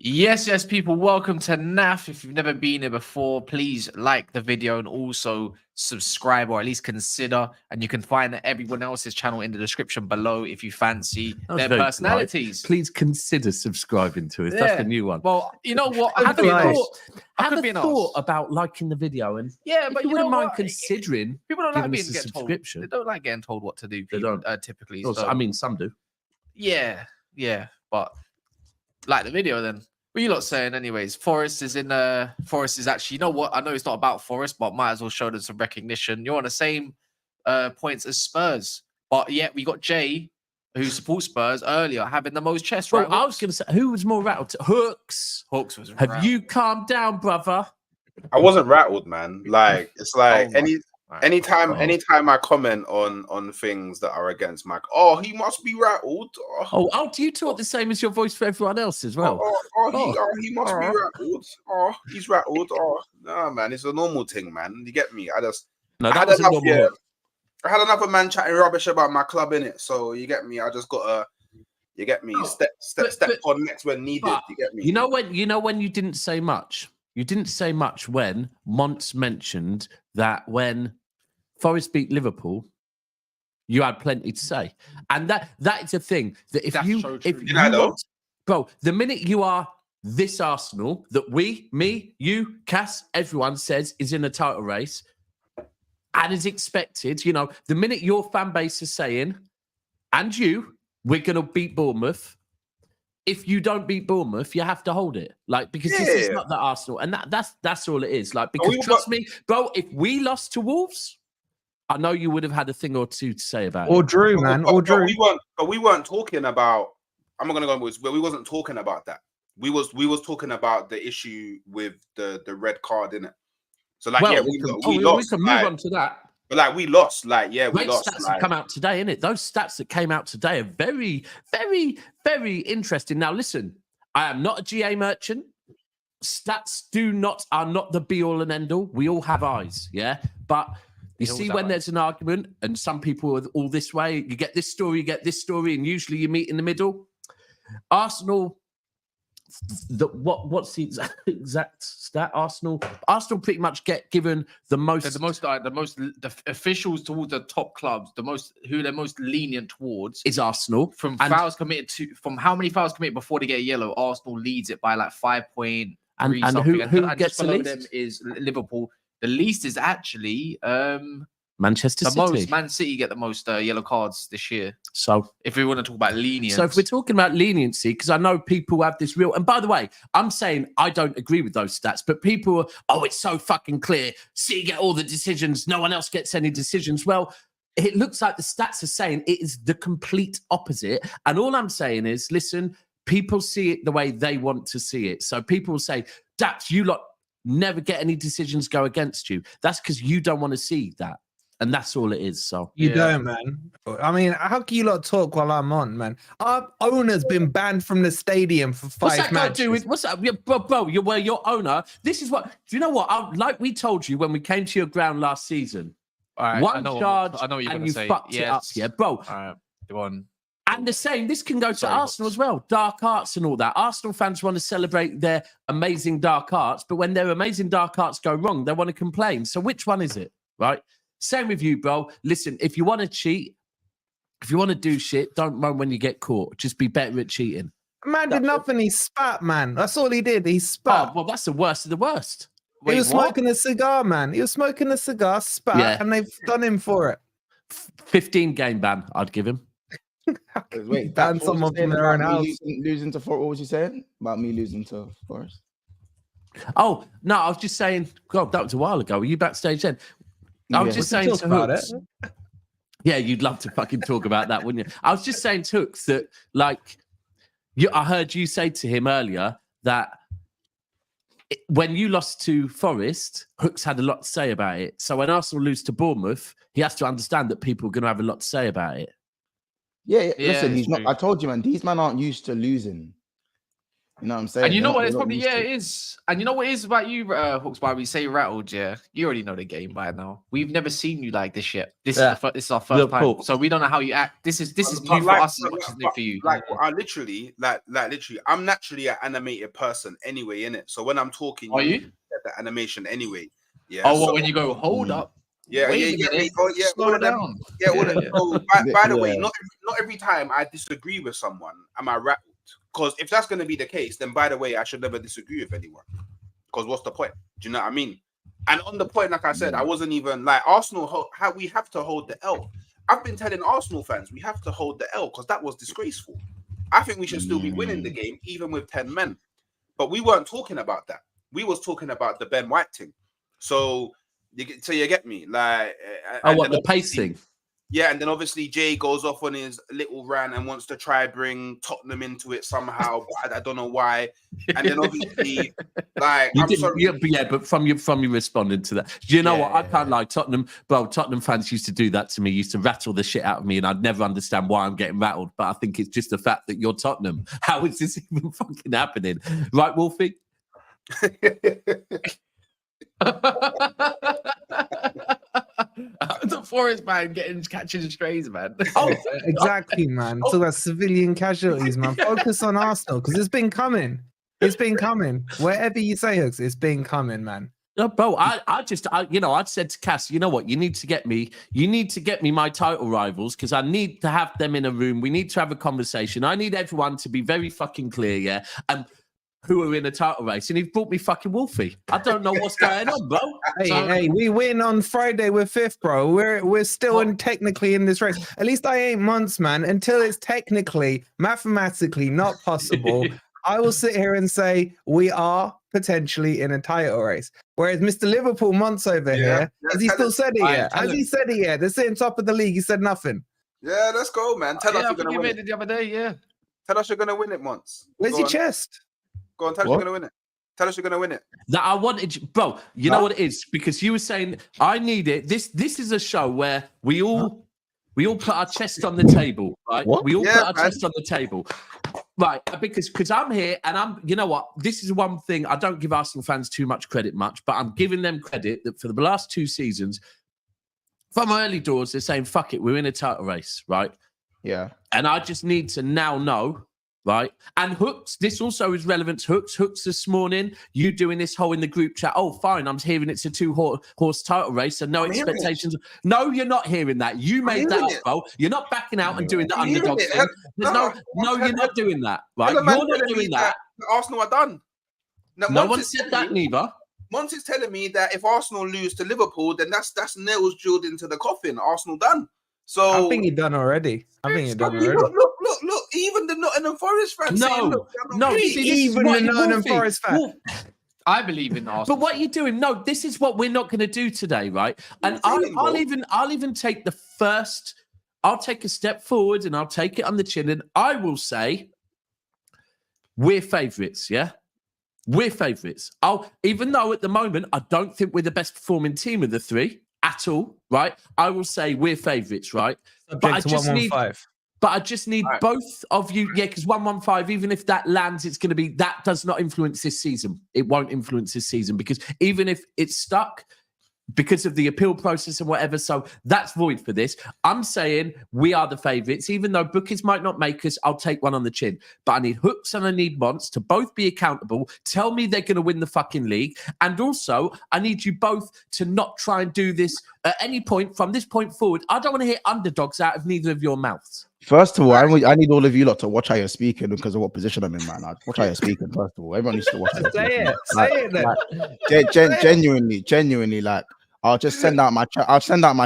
Yes, people. Welcome to NAF. If you've never been here before, please like the video and also subscribe, or at least consider. And you can find everyone else's channel in the description below if you fancy their personalities. Please consider subscribing to us. That's the new one. Well, you know what? I have a thought about liking the video, and but you wouldn't mind considering. People don't like being getting subscription. Told. They don't like getting told what to do. People, they don't typically. So, I mean, some do. Yeah, but like the video then. What are you lot saying anyways? Forest is actually, you know what? I know it's not about Forest, but might as well show them some recognition. You're on the same points as Spurs. But yet we got Jay, who supports Spurs earlier, having the most chest, right? I was going to say, who was more rattled? Hooks. Hooks was Have you calmed down, brother? I wasn't rattled, man. Like, it's like anytime I comment on things that are against Mike, he must be rattled. Do you talk the same as your voice for everyone else as well? He must be rattled. He's rattled. Nah, man, it's a normal thing, man. You get me? I had another man chatting rubbish about my club in it. So you get me? I just gotta, you get me? Step on next when needed. You get me? You know when you didn't say much. You didn't say much when Monts mentioned that when Forest beat Liverpool, you had plenty to say, and that is a thing that bro, the minute you are this Arsenal that me, you, Cass, everyone says is in a title race and is expected, you know, the minute your fan base is saying, and we're gonna beat Bournemouth. If you don't beat Bournemouth, you have to hold it, like, because this is not the Arsenal, and that's all it is. Like, because trust me, bro, if we lost to Wolves, I know you would have had a thing or two to say about it. Or drew, man. Or drew. We weren't talking about. I'm not gonna go with. We wasn't talking about that. We was talking about the issue with the red card, innit? So like, we lost. We can move on to that. But like, we lost. Like, we lost. Stats have come out today, innit? Those stats that came out today are very, very, very interesting. Now, listen, I am not a GA merchant. Stats are not the be all and end all. We all have eyes, yeah. But you see, when there's an argument and some people are all this way, you get this story, and usually you meet in the middle. Arsenal. What's the exact stat? Arsenal pretty much get given the officials towards the top clubs, who they're most lenient towards is Arsenal. From how many fouls committed before they get a yellow, Arsenal leads it by like 5.3 and something. Who gets the least? Them is Liverpool. The least is actually Manchester City. Man City get the most yellow cards this year. So if we want to talk about leniency. So if we're talking about leniency, because I know people have this real, and by the way, I'm saying I don't agree with those stats, but people are, it's so fucking clear. City get all the decisions. No one else gets any decisions. Well, it looks like the stats are saying it is the complete opposite. And all I'm saying is, listen, people see it the way they want to see it. So people will say, Daps, you lot never get any decisions go against you. That's because you don't want to see that. And that's all it is. So you don't, man. I mean, how can you lot talk while I'm on, man? Our owner's been banned from the stadium for 5 matches. What's that? Bro, you're your owner. This is what. Do you know what? Like we told you when we came to your ground last season. All right, one charge, I know what you're and you say. fucked it up, yeah, bro. All right, go on. And the same, this can go to Arsenal as well. Dark arts and all that. Arsenal fans want to celebrate their amazing dark arts, but when their amazing dark arts go wrong, they want to complain. So which one is it, right? Same with you, bro. Listen, if you want to cheat, if you want to do shit, don't moan when you get caught. Just be better at cheating. Man did nothing. He spat, man. That's all he did. He spat. Oh, well, that's the worst of the worst. He was smoking a cigar, man. He was smoking a cigar, spat, and they've done him for it. 15 game ban, I'd give him. Wait, ban someone from their own house. Losing to Forest. What was you saying about me losing to Forest? Oh, no, I was just saying, God, that was a while ago. Were you backstage then? I was just saying to Hooks. Yeah, you'd love to fucking talk about that, wouldn't you? I was just saying to Hooks that, like, I heard you say to him earlier that when you lost to Forest, Hooks had a lot to say about it. So when Arsenal lose to Bournemouth, he has to understand that people are going to have a lot to say about it. Yeah, listen, he's not. I told you, man, these men aren't used to losing. You know what I'm saying? And you know what? It's They're not probably used to it is. And you know what it is about you, Hooks. Why we say rattled? Yeah, you already know the game by now. We've never seen you like this yet. This is this is our first time, so we don't know how you act. This is new for us as much as new for you. Like I literally, I'm naturally an animated person anyway, innit? So when I'm talking, Are you get the animation anyway? Yeah. Oh, well, when you go, hold up. Yeah, Wait a minute, slow down. By the way, not every time I disagree with someone am I rattled. Because if that's going to be the case, then by the way, I should never disagree with anyone. Because what's the point? Do you know what I mean? And on the point, like I said, I wasn't even like Arsenal. We have to hold the L. I've been telling Arsenal fans we have to hold the L because that was disgraceful. I think we should still be winning the game even with 10 men. But we weren't talking about that. We was talking about the Ben White thing. So you get me? Like, the pace thing? Yeah, and then obviously Jay goes off on his little rant and wants to try bring Tottenham into it somehow, but I don't know why. And then obviously, like, but from you responding to that, you know what? I can't lie. Tottenham fans used to do that to me. Used to rattle the shit out of me, and I'd never understand why I'm getting rattled. But I think it's just the fact that you're Tottenham. How is this even fucking happening? Right, Wolfie? The Forest man catching strays, man. Oh, exactly, man. So that's civilian casualties, man. Focus on Arsenal because it's been coming. It's been coming. Wherever you say, Hooks, it's been coming, man. No, bro. I said to Cass, you know what? You need to get me my title rivals because I need to have them in a room. We need to have a conversation. I need everyone to be very fucking clear, yeah. And who are in a title race, and he brought me fucking Wolfie. I don't know what's going on, bro. Hey, we win on Friday. We're fifth, bro. We're still technically in this race. At least I ain't Monts, man. Until it's technically, mathematically not possible, I will sit here and say we are potentially in a title race. Whereas Mr. Liverpool Monts over here, has he still said it yet? Has he said it yet? They're sitting top of the league. He said nothing. Yeah, let's go, man. Tell us you're gonna win it the other day. Yeah. Tell us you're gonna win it, Monts. Where's your chest? Go on, tell us you're gonna win it. Tell us you're gonna win it. That I wanted, bro. You know what it is? Because you were saying I need it. This is a show where we all put our chest on the table, right? What? We all put our chest on the table, right? Because I'm here and I'm. You know what? This is one thing I don't give Arsenal fans too much credit, but I'm giving them credit that for the last 2 seasons, from early doors, they're saying fuck it, we're in a title race, right? Yeah. And I just need to now know. Right. And Hooks, this also is relevant to Hooks this morning, you doing this whole in the group chat. Oh, fine. I'm hearing it's a 2-horse title race. So no expectations. No, you're not hearing that. You made that up, bro. You're not backing out and doing the underdog thing. No, you're not doing that. Right. You're not doing that. Arsenal are done. No one said that neither. Monts is telling me that if Arsenal lose to Liverpool, then that's nails drilled into the coffin. Arsenal done. So I think you're done already. Look, even the Nottingham Forest fans. No, even the Nottingham Forest fans. I believe in Arsenal. But what are you doing? No, this is what we're not going to do today, right? And I'll even take the first. I'll take a step forward and I'll take it on the chin, and I will say we're favourites. Yeah, we're favourites. Even though at the moment I don't think we're the best performing team of the 3 at all, right? I will say we're favourites, right? But I just need both of you, because 115, even if that lands, it's going to be, that does not influence this season. It won't influence this season because even if it's stuck because of the appeal process and whatever, so that's void for this. I'm saying we are the favourites, even though bookies might not make us, I'll take one on the chin. But I need Hooks and I need Monts to both be accountable, tell me they're going to win the fucking league, and also I need you both to not try and do this at any point from this point forward. I don't want to hear underdogs out of neither of your mouths. First of all, I need all of you lot to watch how you're speaking because of what position I'm in, man. Watch how you're speaking, first of all. Everyone needs to watch how you're speaking. Genuinely, like, I'll just send out my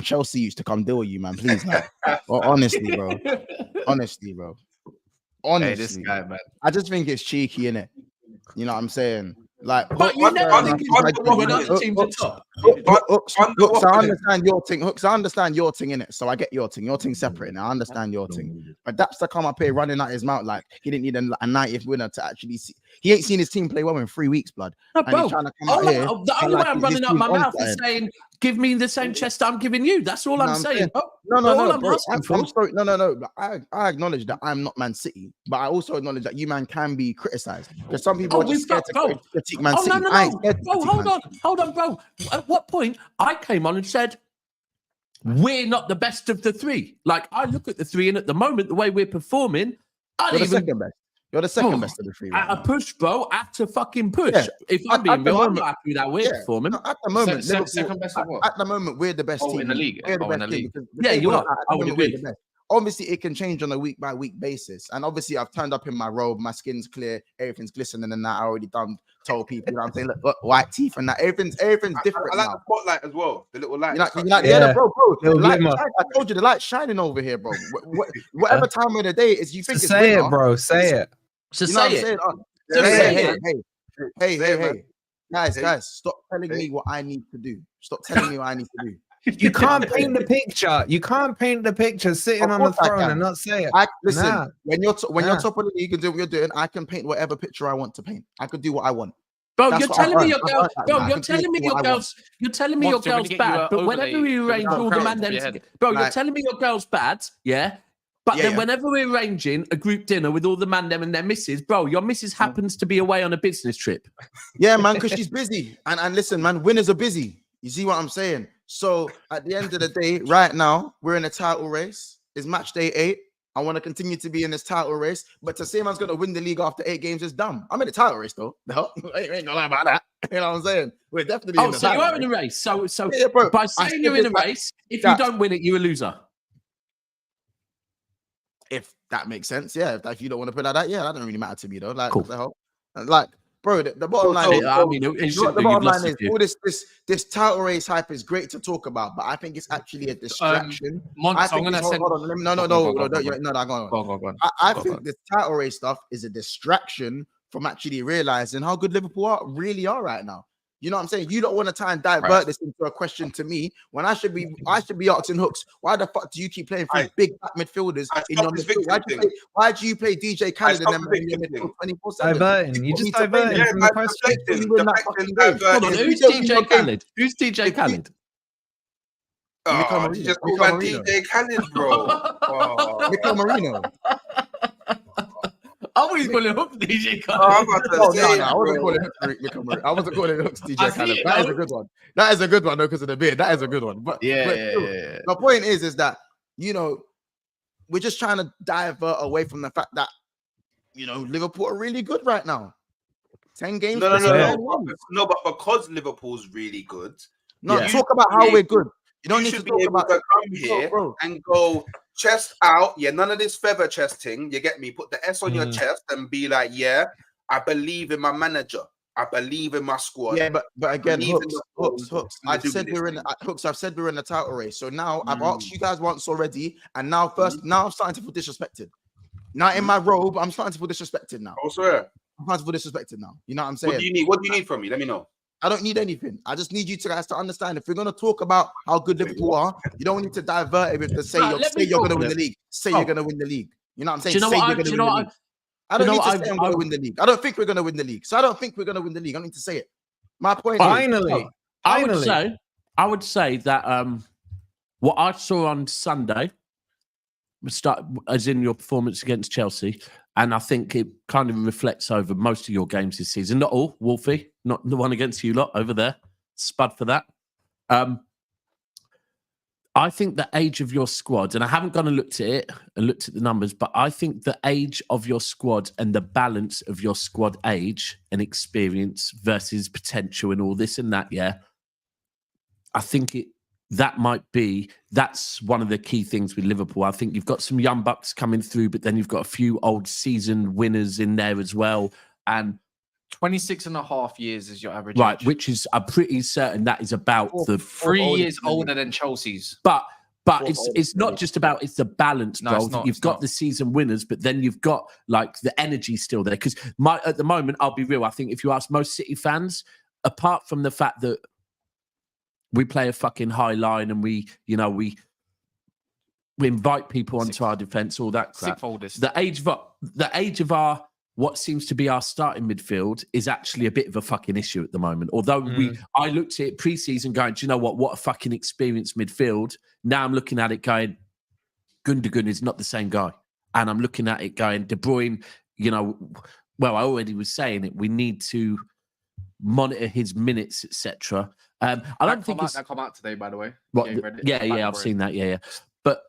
Chelsea youths to come deal with you, man. Please, like, honestly, bro. Honestly. Hey, this guy, man. I just think it's cheeky, innit? You know what I'm saying? Like, but you never think it's when other teams are top. Hooks, I Underwater. understand your thing. Hooks, I understand your thing in it. So I get your thing. Your thing's separate. Now I understand your thing. But Daps to come up here running out his mouth like he didn't need a 90th winner to actually see. He ain't seen his team play well in 3 weeks, blood. No, And bro, he's trying to come out here. the only way I'm running out my mouth is saying, give me the same chest I'm giving you. That's all I'm saying. No, bro. I'm sorry. No. But I acknowledge that I'm not Man City, but I also acknowledge that you man can be criticized because some people are just scared to critique Man City. No. Hold on, bro. At what point I came on and said we're not the best of the three? Like I look at the three, and at the moment, the way we're performing, You're the second best. You're the second best of the three. At a push, bro. At a fucking push. Yeah. If I'm being real, I'm not happy with that we're performing. At the moment, second best of what? At the moment, we're the best team in the league. We're the best in the league. Yeah, you are. I would agree. Obviously, it can change on a week by week basis, and obviously, I've turned up in my robe, my skin's clear, everything's glistening, and that I already told people. You know what I'm saying? Look, white teeth and that everything's different. I like now. the spotlight as well. The little light. Bro. The light, I told you the light's shining over here, bro. Whatever time of the day is, you think it's say winter, it, bro. Say it. So you know say it. it. Hey, guys, stop telling me what I need to do. Stop telling me what I need to do. You can't paint the picture. You can't paint the picture sitting on the throne and not say it. Listen, when you're top of the league and do what you're doing, I can paint whatever picture I want to paint. I could do what I want. Bro, you're telling me your girl. Bro, you're telling me your girls. You're telling me your girl's bad. But whenever we arrange all the man them, bro, you're telling me your girl's bad. Yeah. But then whenever we're arranging a group dinner with all the man them and their missus, bro, your missus happens to be away on a business trip. Yeah, man, because she's busy. And listen, man, winners are busy. You see what I'm saying? So at the end of the day, right now, we're in a title race. It's match day 8. I want to continue to be in this title race. But to say man's going to win the league after 8 games is dumb. I'm in the title race, though. No, I ain't gonna lie about that. You know what I'm saying? We're definitely in the so title you are in a race. So bro, by saying you're in a race, if you don't win it, you're a loser. If that makes sense, yeah. If you don't want to put it like that, yeah, that doesn't really matter to me, though. Like, cool. What the hell? Like, bro, the bottom line is, the bottom line is all this title race hype is great to talk about, but I think it's actually a distraction. Monts, I'm gonna send. Go on. I think the title race stuff is a distraction from actually realizing how good Liverpool really are right now. You know what I'm saying? You don't want to try and divert this into a question to me when I should be asking Hooks. Why the fuck do you keep playing for big back midfielders in your midfield? Why do you play DJ Khaled in them in your midfield 24/7? Diverting. You just diverting from the question. Who's DJ Khaled? Who's DJ Khaled? Oh, you just call man DJ Khaled, bro. Mikel Marino. I always call him Hooks DJ Khaled. I wasn't calling Hooks. I wasn't calling Hooks DJ Khaled. That is a good one. That is a good one, though, because of the beard. That is a good one. But yeah. My point is that we're just trying to divert away from the fact that Liverpool are really good right now. 10 games. No, but because Liverpool's really good. Talk about how we're good. You don't need to be talk able about to come here and go chest out. Yeah, none of this feather chesting. You get me? Put the S on your chest and be like, yeah, I believe in my manager. I believe in my squad. Yeah, but again, Hooks. I've said we're in the title race. So now I've asked you guys once already, and now I'm starting to feel disrespected. Now in my robe, I'm starting to feel disrespected now. Oh, sir. I'm starting to feel disrespected now. You know what I'm saying? What do you need from me? Let me know. I don't need anything. I just need you guys to understand. If we're going to talk about how good Liverpool are, you don't need to divert it with to say you're going to win the league. Say you're going to win the league. You know what I'm saying? I don't need to say I'm going to win the league. I don't think we're going to win the league. So I don't think we're going to win the league. I don't need to say it. My point is... I would say that what I saw on Sunday, as in your performance against Chelsea, and I think it kind of reflects over most of your games this season. Not all, Wolfie, not the one against you lot over there. Spud for that. I think the age of your squad, and I haven't gone and looked at it and looked at the numbers, but I think the age of your squad and the balance of your squad age and experience versus potential and all this and that, I think that's one of the key things with Liverpool. I think you've got some young bucks coming through, but then you've got a few old seasoned winners in there as well. And 26 and a half years is your average age. Which is I'm pretty certain that is about 3 years older than Chelsea's. But it's not just about it's the balance, bro. You've got the season winners, but then you've got like the energy still there. Because at the moment, I'll be real. I think if you ask most City fans, apart from the fact that we play a fucking high line and we invite people onto our defence, all that crap. The age of our what seems to be our starting midfield is actually a bit of a fucking issue at the moment. Although I looked at it pre-season going, do you know what a fucking experienced midfield. Now I'm looking at it going, Gundogan is not the same guy. And I'm looking at it going, De Bruyne, well, I already was saying it. We need to monitor his minutes, etc. I don't think that come out today, by the way. What, yeah, I've seen that. Yeah. But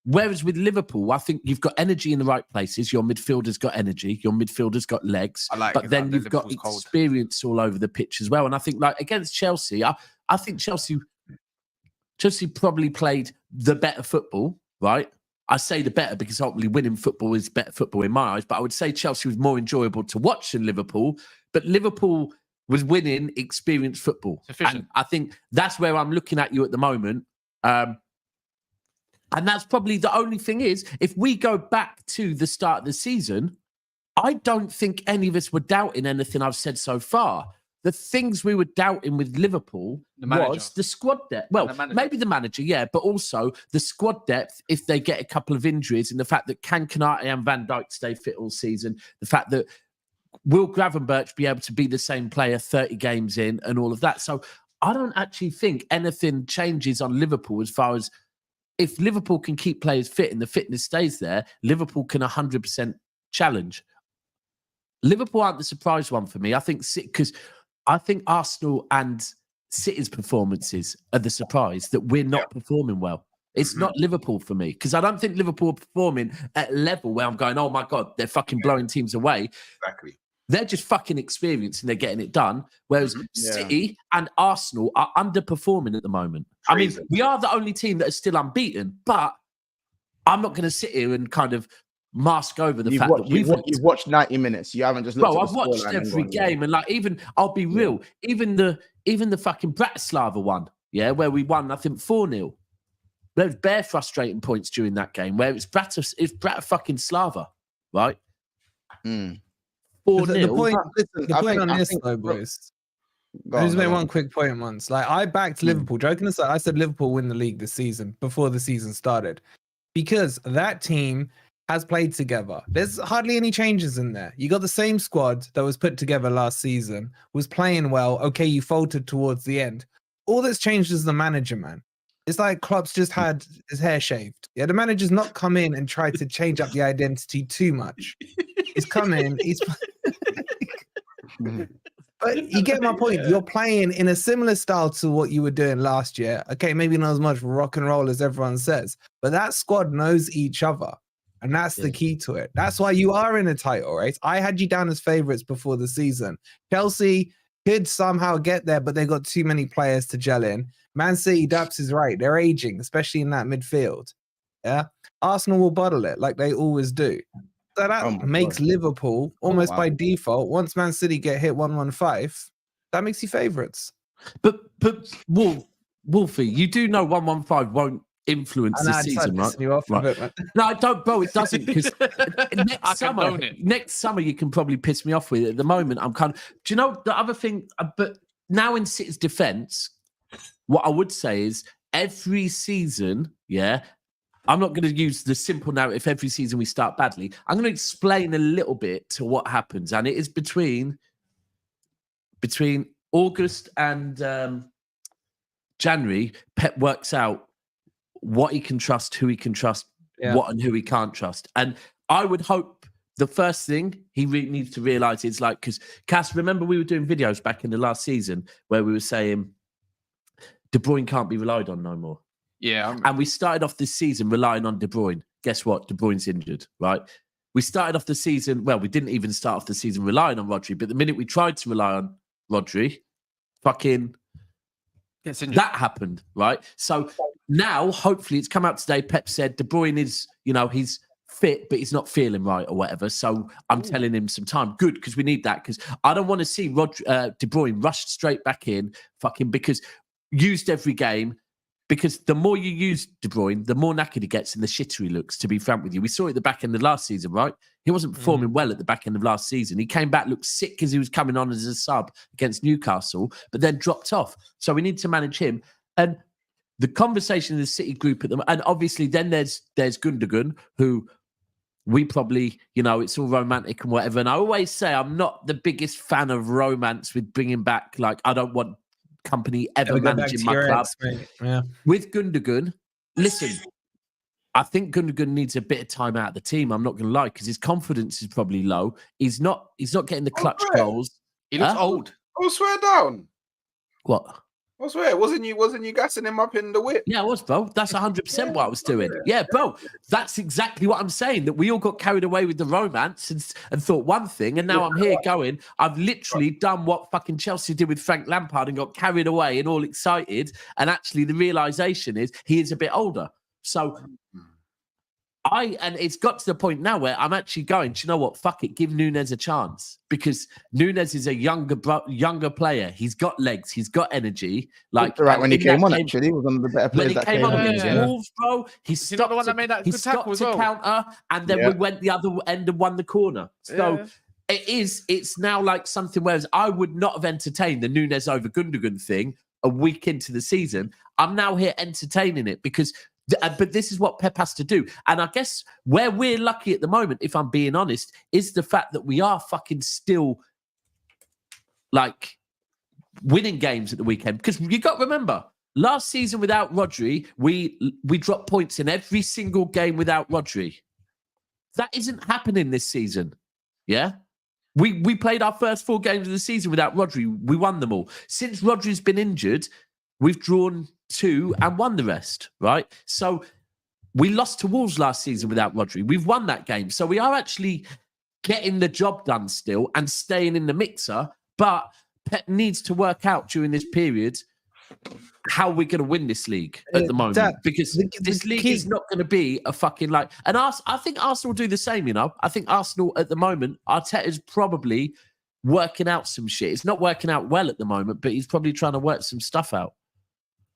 whereas with Liverpool, I think you've got energy in the right places. Your midfielder's got energy. Your midfielder's got legs. But then you've got experience all over the pitch as well. And I think, like against Chelsea, I think Chelsea probably played the better football, right? I say the better because ultimately winning football is better football in my eyes. But I would say Chelsea was more enjoyable to watch than Liverpool. But Liverpool was winning experienced football. And I think that's where I'm looking at you at the moment. And that's probably the only thing is, if we go back to the start of the season, I don't think any of us were doubting anything I've said so far. The things we were doubting with Liverpool was the squad depth. Well, maybe the manager, yeah, but also the squad depth if they get a couple of injuries, and the fact that can Konate and Van Dijk stay fit all season, the fact that will Gravenberch be able to be the same player 30 games in and all of that. So I don't actually think anything changes on Liverpool as far as if Liverpool can keep players fit and the fitness stays there, Liverpool can 100% challenge. Liverpool aren't the surprise one for me. I think because I think Arsenal and City's performances are the surprise that we're not performing well. It's not Liverpool for me because I don't think Liverpool are performing at a level where I'm going, oh my God, they're fucking blowing teams away. Exactly. They're just fucking experienced and they're getting it done. Whereas City and Arsenal are underperforming at the moment. Crazy. I mean, we are the only team that is still unbeaten, but I'm not going to sit here and kind of mask over the fact that you've watched 90 minutes. You haven't just looked at the I've watched every game and like even I'll be real, even the fucking Bratislava one, where we won, I think 4-0. There's bare frustrating points during that game where it's fucking Slava, right? 4-0. The point on this though, boys. I just made one quick point once. Like I backed Liverpool. Joking aside, I said Liverpool win the league this season before the season started because that team has played together. There's hardly any changes in there. You got the same squad that was put together last season, was playing well. Okay, you faltered towards the end. All that's changed is the manager, man. It's like Klopp's just had his hair shaved. Yeah, the manager's not come in and tried to change up the identity too much. He's come in, but you get my point. You're playing in a similar style to what you were doing last year. Okay, maybe not as much rock and roll as everyone says, but that squad knows each other. And that's the key to it. That's why you are in a title race. I had you down as favourites before the season. Chelsea could somehow get there, but they got too many players to gel in. Man City, Daps is right. They're aging, especially in that midfield. Yeah. Arsenal will bottle it like they always do. So that makes Liverpool almost by default. Once Man City get hit 115, that makes you favourites. But Wolfie, you do know 115 won't influence this season, right? No, I don't, bro. It doesn't because next summer you can probably piss me off with it. At the moment, I'm kind of. Do you know the other thing? But now in City's defence, what I would say is every season, I'm not going to use the simple narrative. Every season we start badly. I'm going to explain a little bit to what happens, and it is between August and January. Pep works out what he can trust, who he can trust, what and who he can't trust. And I would hope the first thing he needs to realise is like, because Cass, remember we were doing videos back in the last season where we were saying De Bruyne can't be relied on no more. Yeah. And we started off this season relying on De Bruyne. Guess what? De Bruyne's injured, right? We started off the season, well, we didn't even start off the season relying on Rodri, but the minute we tried to rely on Rodri, fucking that happened, right? So now, hopefully, it's come out today. Pep said De Bruyne is, he's fit, but he's not feeling right or whatever. So I'm telling him some time. Good, because we need that. Because I don't want to see De Bruyne rushed straight back in, because used every game. Because the more you use De Bruyne, the more knackered he gets and the shitter he looks, to be frank with you. We saw it at the back end of last season, right? He wasn't performing well at the back end of last season. He came back, looked sick because he was coming on as a sub against Newcastle, but then dropped off. So we need to manage him. And the conversation in the City group at the and obviously then there's Gundogan, who we probably, it's all romantic and whatever. And I always say I'm not the biggest fan of romance with bringing back, like, I don't want company ever managing my club. Yeah. With Gundogan, listen, I think Gundogan needs a bit of time out of the team. I'm not going to lie, because his confidence is probably low. He's not getting the clutch goals. He looks old. Oh, swear down. What? I swear, wasn't you gassing him up in the whip? Yeah, I was, bro. That's 100% what I was doing. Yeah, bro. That's exactly what I'm saying, that we all got carried away with the romance and thought one thing, and now I'm here going, I've literally done what fucking Chelsea did with Frank Lampard and got carried away and all excited, and actually the realisation is he is a bit older. So and it's got to the point now where I'm actually going, do you know what? Fuck it, give Núñez a chance, because Núñez is a younger player. He's got legs, he's got energy. Like right when he came on, actually, he was one of the better players when he came on against Wolves, bro. He stopped. The one that made that good tackle as well. Counter, and then we went the other end and won the corner. So it's now like something. Whereas I would not have entertained the Núñez over Gundogan thing a week into the season. I'm now here entertaining it because. But this is what Pep has to do. And I guess where we're lucky at the moment, if I'm being honest, is the fact that we are fucking still like winning games at the weekend. Because you got to remember, last season without Rodri, we dropped points in every single game without Rodri. That isn't happening this season. Yeah? We played our first 4 games of the season without Rodri. We won them all. Since Rodri's been injured, we've drawn 2 and won the rest, right? So we lost to Wolves last season without Rodri. We've won that game. So we are actually getting the job done still and staying in the mixer. But Pep needs to work out during this period how we're going to win this league at the moment. Because this league is not going to be a fucking like... And I think Arsenal do the same, I think Arsenal at the moment, Arteta's probably working out some shit. It's not working out well at the moment, but he's probably trying to work some stuff out.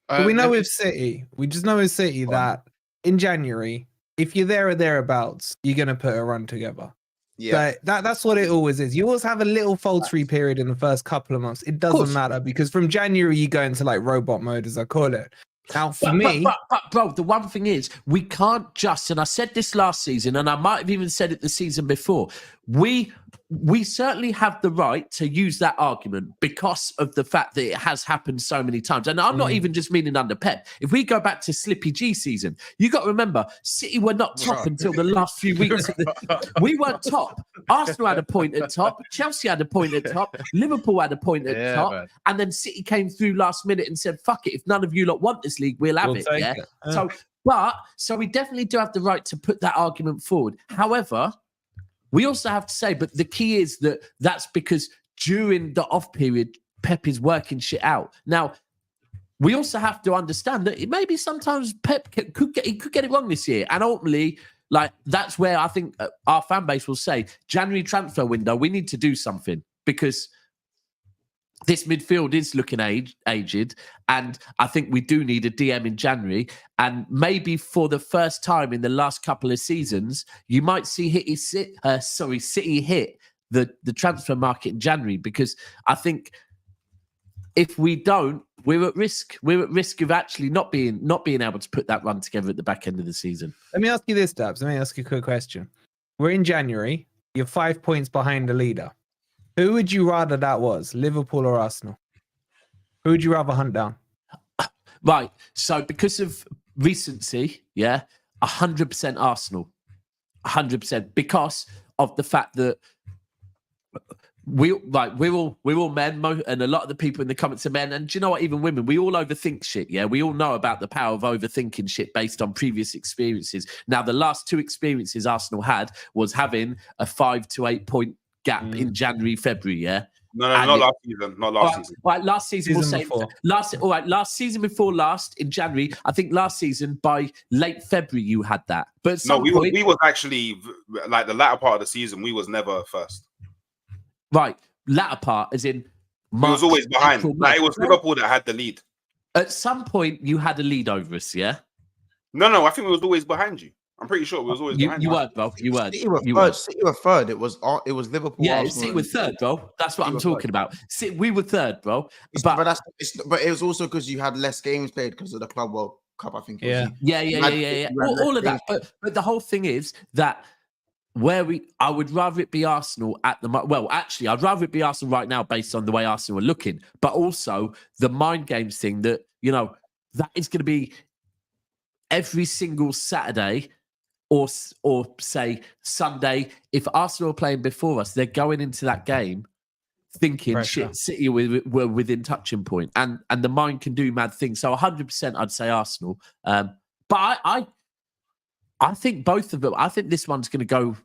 But we know with City, that in January, if you're there or thereabouts, you're going to put a run together. Yeah, so that's what it always is. You always have a little faltering period in the first couple of months. It doesn't matter because from January you go into like robot mode, as I call it. Now, for me, but bro, the one thing is we can't just. And I said this last season, and I might have even said it the season before. We certainly have the right to use that argument because of the fact that it has happened so many times. And I'm not even just meaning under Pep. If we go back to Slippy G season, you got to remember, City were not top until the last few weeks. We weren't top. Arsenal had a point at top. Chelsea had a point at top. Liverpool had a point at top. Man. And then City came through last minute and said, fuck it, if none of you lot want this league, we'll have it. Yeah. So we definitely do have the right to put that argument forward. However, we also have to say, but the key is that's because during the off period, Pep is working shit out. Now, we also have to understand that maybe sometimes Pep could get it wrong this year. And ultimately, like that's where I think our fan base will say, January transfer window, we need to do something because this midfield is looking aged, and I think we do need a DM in January. And maybe for the first time in the last couple of seasons, you might see City hit the transfer market in January, because I think if we don't, we're at risk. We're at risk of actually not being able to put that run together at the back end of the season. Let me ask you this, Daps. Let me ask you a quick question. We're in January. You're 5 points behind the leader. Who would you rather that was, Liverpool or Arsenal? Who would you rather hunt down? Right. So because of recency, 100% Arsenal. 100%. Because of the fact that we're all men, and a lot of the people in the comments are men. And do you know what? Even women, we all overthink shit. Yeah, we all know about the power of overthinking shit based on previous experiences. Now, the last 2 experiences Arsenal had was having a 5 to 8 point gap in January, February. Yeah. No, not last season. Not last season. Right, last season we'll say last season before last in January. I think last season by late February you had that. But we was actually like the latter part of the season. We was never first. Right, latter part as in March, it was always behind. April, like, it was Liverpool that had the lead. At some point, you had a lead over us, yeah? No, I think it was always behind you. I'm pretty sure we was always You behind. weren't, bro. You weren't. City were You third. weren't. City were third. It was Liverpool. Yeah, Arsenal, City were and- third, bro. That's what City I'm were talking about. We were third, bro. But but it was also because you had less games played because of the Club World Cup. I think. It was Yeah. you yeah. had All less of that. games. But the whole thing is that I would rather it be Arsenal at the well, actually, I'd rather it be Arsenal right now based on the way Arsenal are looking, but also the mind games thing that that is going to be every single Saturday. Or say Sunday, if Arsenal are playing before us, they're going into that game thinking Pressure. shit, City were within touching point, and the mind can do mad things. So 100%, I'd say Arsenal. But I think both of them. I think this one's going to go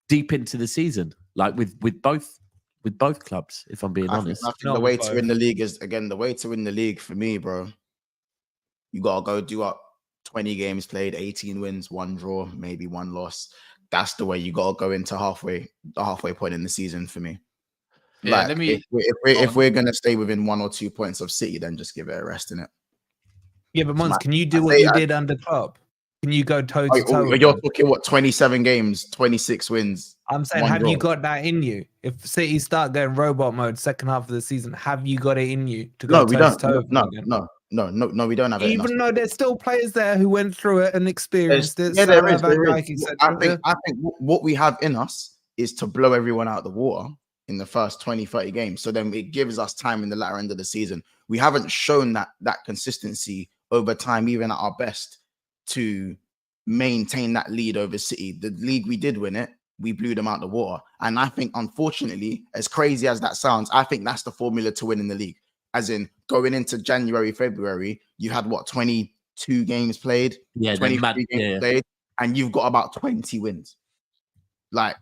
deep into the season, like with both clubs. If I'm being honest, I think the way to win the league is the way to win the league for me, bro. You gotta go do up 20 games played, 18 wins, 1 draw, maybe 1 loss. That's the way you gotta go into the halfway point in the season for me. Yeah, Like if we're gonna stay within 1 or 2 points of City, then just give it a rest in it. Yeah, but Monts, can you do what you did under Klopp? Can you go toe to toe? You're talking 27 games, 26 wins. I'm saying, have you got that in you? If City start going robot mode second half of the season, have you got it in you to go toe to toe? No, we don't have it. Even though there's still players there who went through it and experienced it. Yeah, there is. I think what we have in us is to blow everyone out of the water in the first 20, 30 games. So then it gives us time in the latter end of the season. We haven't shown that consistency over time, even at our best, to maintain that lead over City. The league we did win it, we blew them out the water. And I think, unfortunately, as crazy as that sounds, I think that's the formula to win in the league. As in, going into January, February, you had 22 games played, 23 games played, and you've got about 20 wins. Like,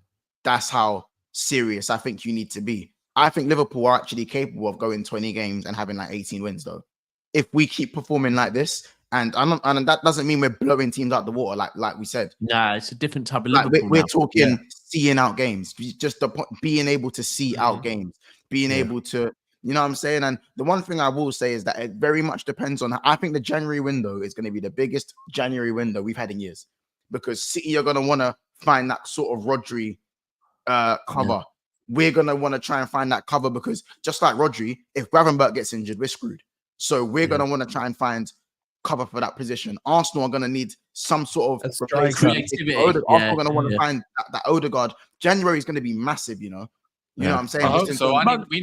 that's how serious I think you need to be. I think Liverpool are actually capable of going 20 games and having 18 wins, though. If we keep performing like this, and that doesn't mean we're blowing teams out the water, like we said. Nah, it's a different type of Liverpool. We're talking seeing out games, just being able to see out games, being able to. You know what I'm saying? And the one thing I will say is that it very much depends on. I think the January window is going to be the biggest January window we've had in years, because City are going to want to find that sort of Rodri cover. Yeah. We're going to want to try and find that cover, because just like Rodri, if Gravenberch gets injured, we're screwed. So we're going to want to try and find cover for that position. Arsenal are going to need some sort of creativity. Arsenal are going to want to find that Odegaard. January is going to be massive, you know. You know what I'm saying? I hope so. We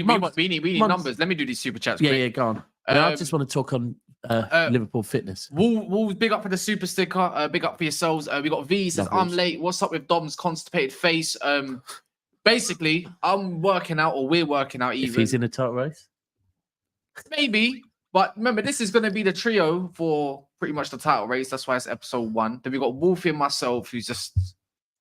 need numbers. Let me do these super chats. Yeah, go on. I just want to talk on Liverpool fitness. Wolves, big up for the super sticker. Big up for yourselves. We got V says, I'm late. What's up with Dom's constipated face? Basically, I'm working out, or we're working out. Even if he's in a title race, maybe. But remember, this is going to be the trio for pretty much the title race. That's why it's episode 1. Then we got Wolfie and myself, who's just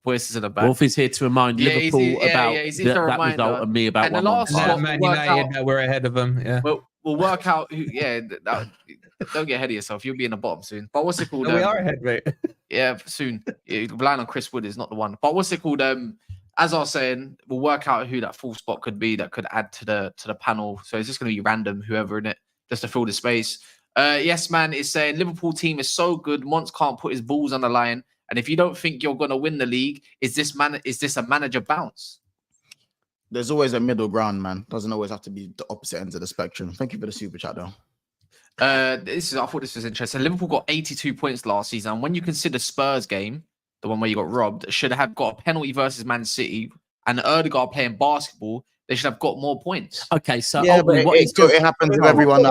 voices in the back. Wolf is here to remind Liverpool about that result and me about and the last spot. Man United, that we're ahead of them. Yeah, we'll work out. Don't get ahead of yourself. You'll be in the bottom soon. But what's it called? No, we are ahead, mate. Yeah, soon. Relying on Chris Wood is not the one. But what's it called? As I was saying, we'll work out who that full spot could be that could add to the panel. So it's just going to be random, whoever in it, just to fill the space. Yes, man is saying Liverpool team is so good. Monts can't put his balls on the line. And if you don't think you're going to win the league, is this a manager bounce? There's always a middle ground, man. Doesn't always have to be the opposite ends of the spectrum. Thank you for the super chat, though. I thought this was interesting. Liverpool got 82 points last season. And when you consider Spurs game, the one where you got robbed, should have got a penalty versus Man City, and Odegaard playing basketball, they should have got more points. Okay, so but it happens to everyone.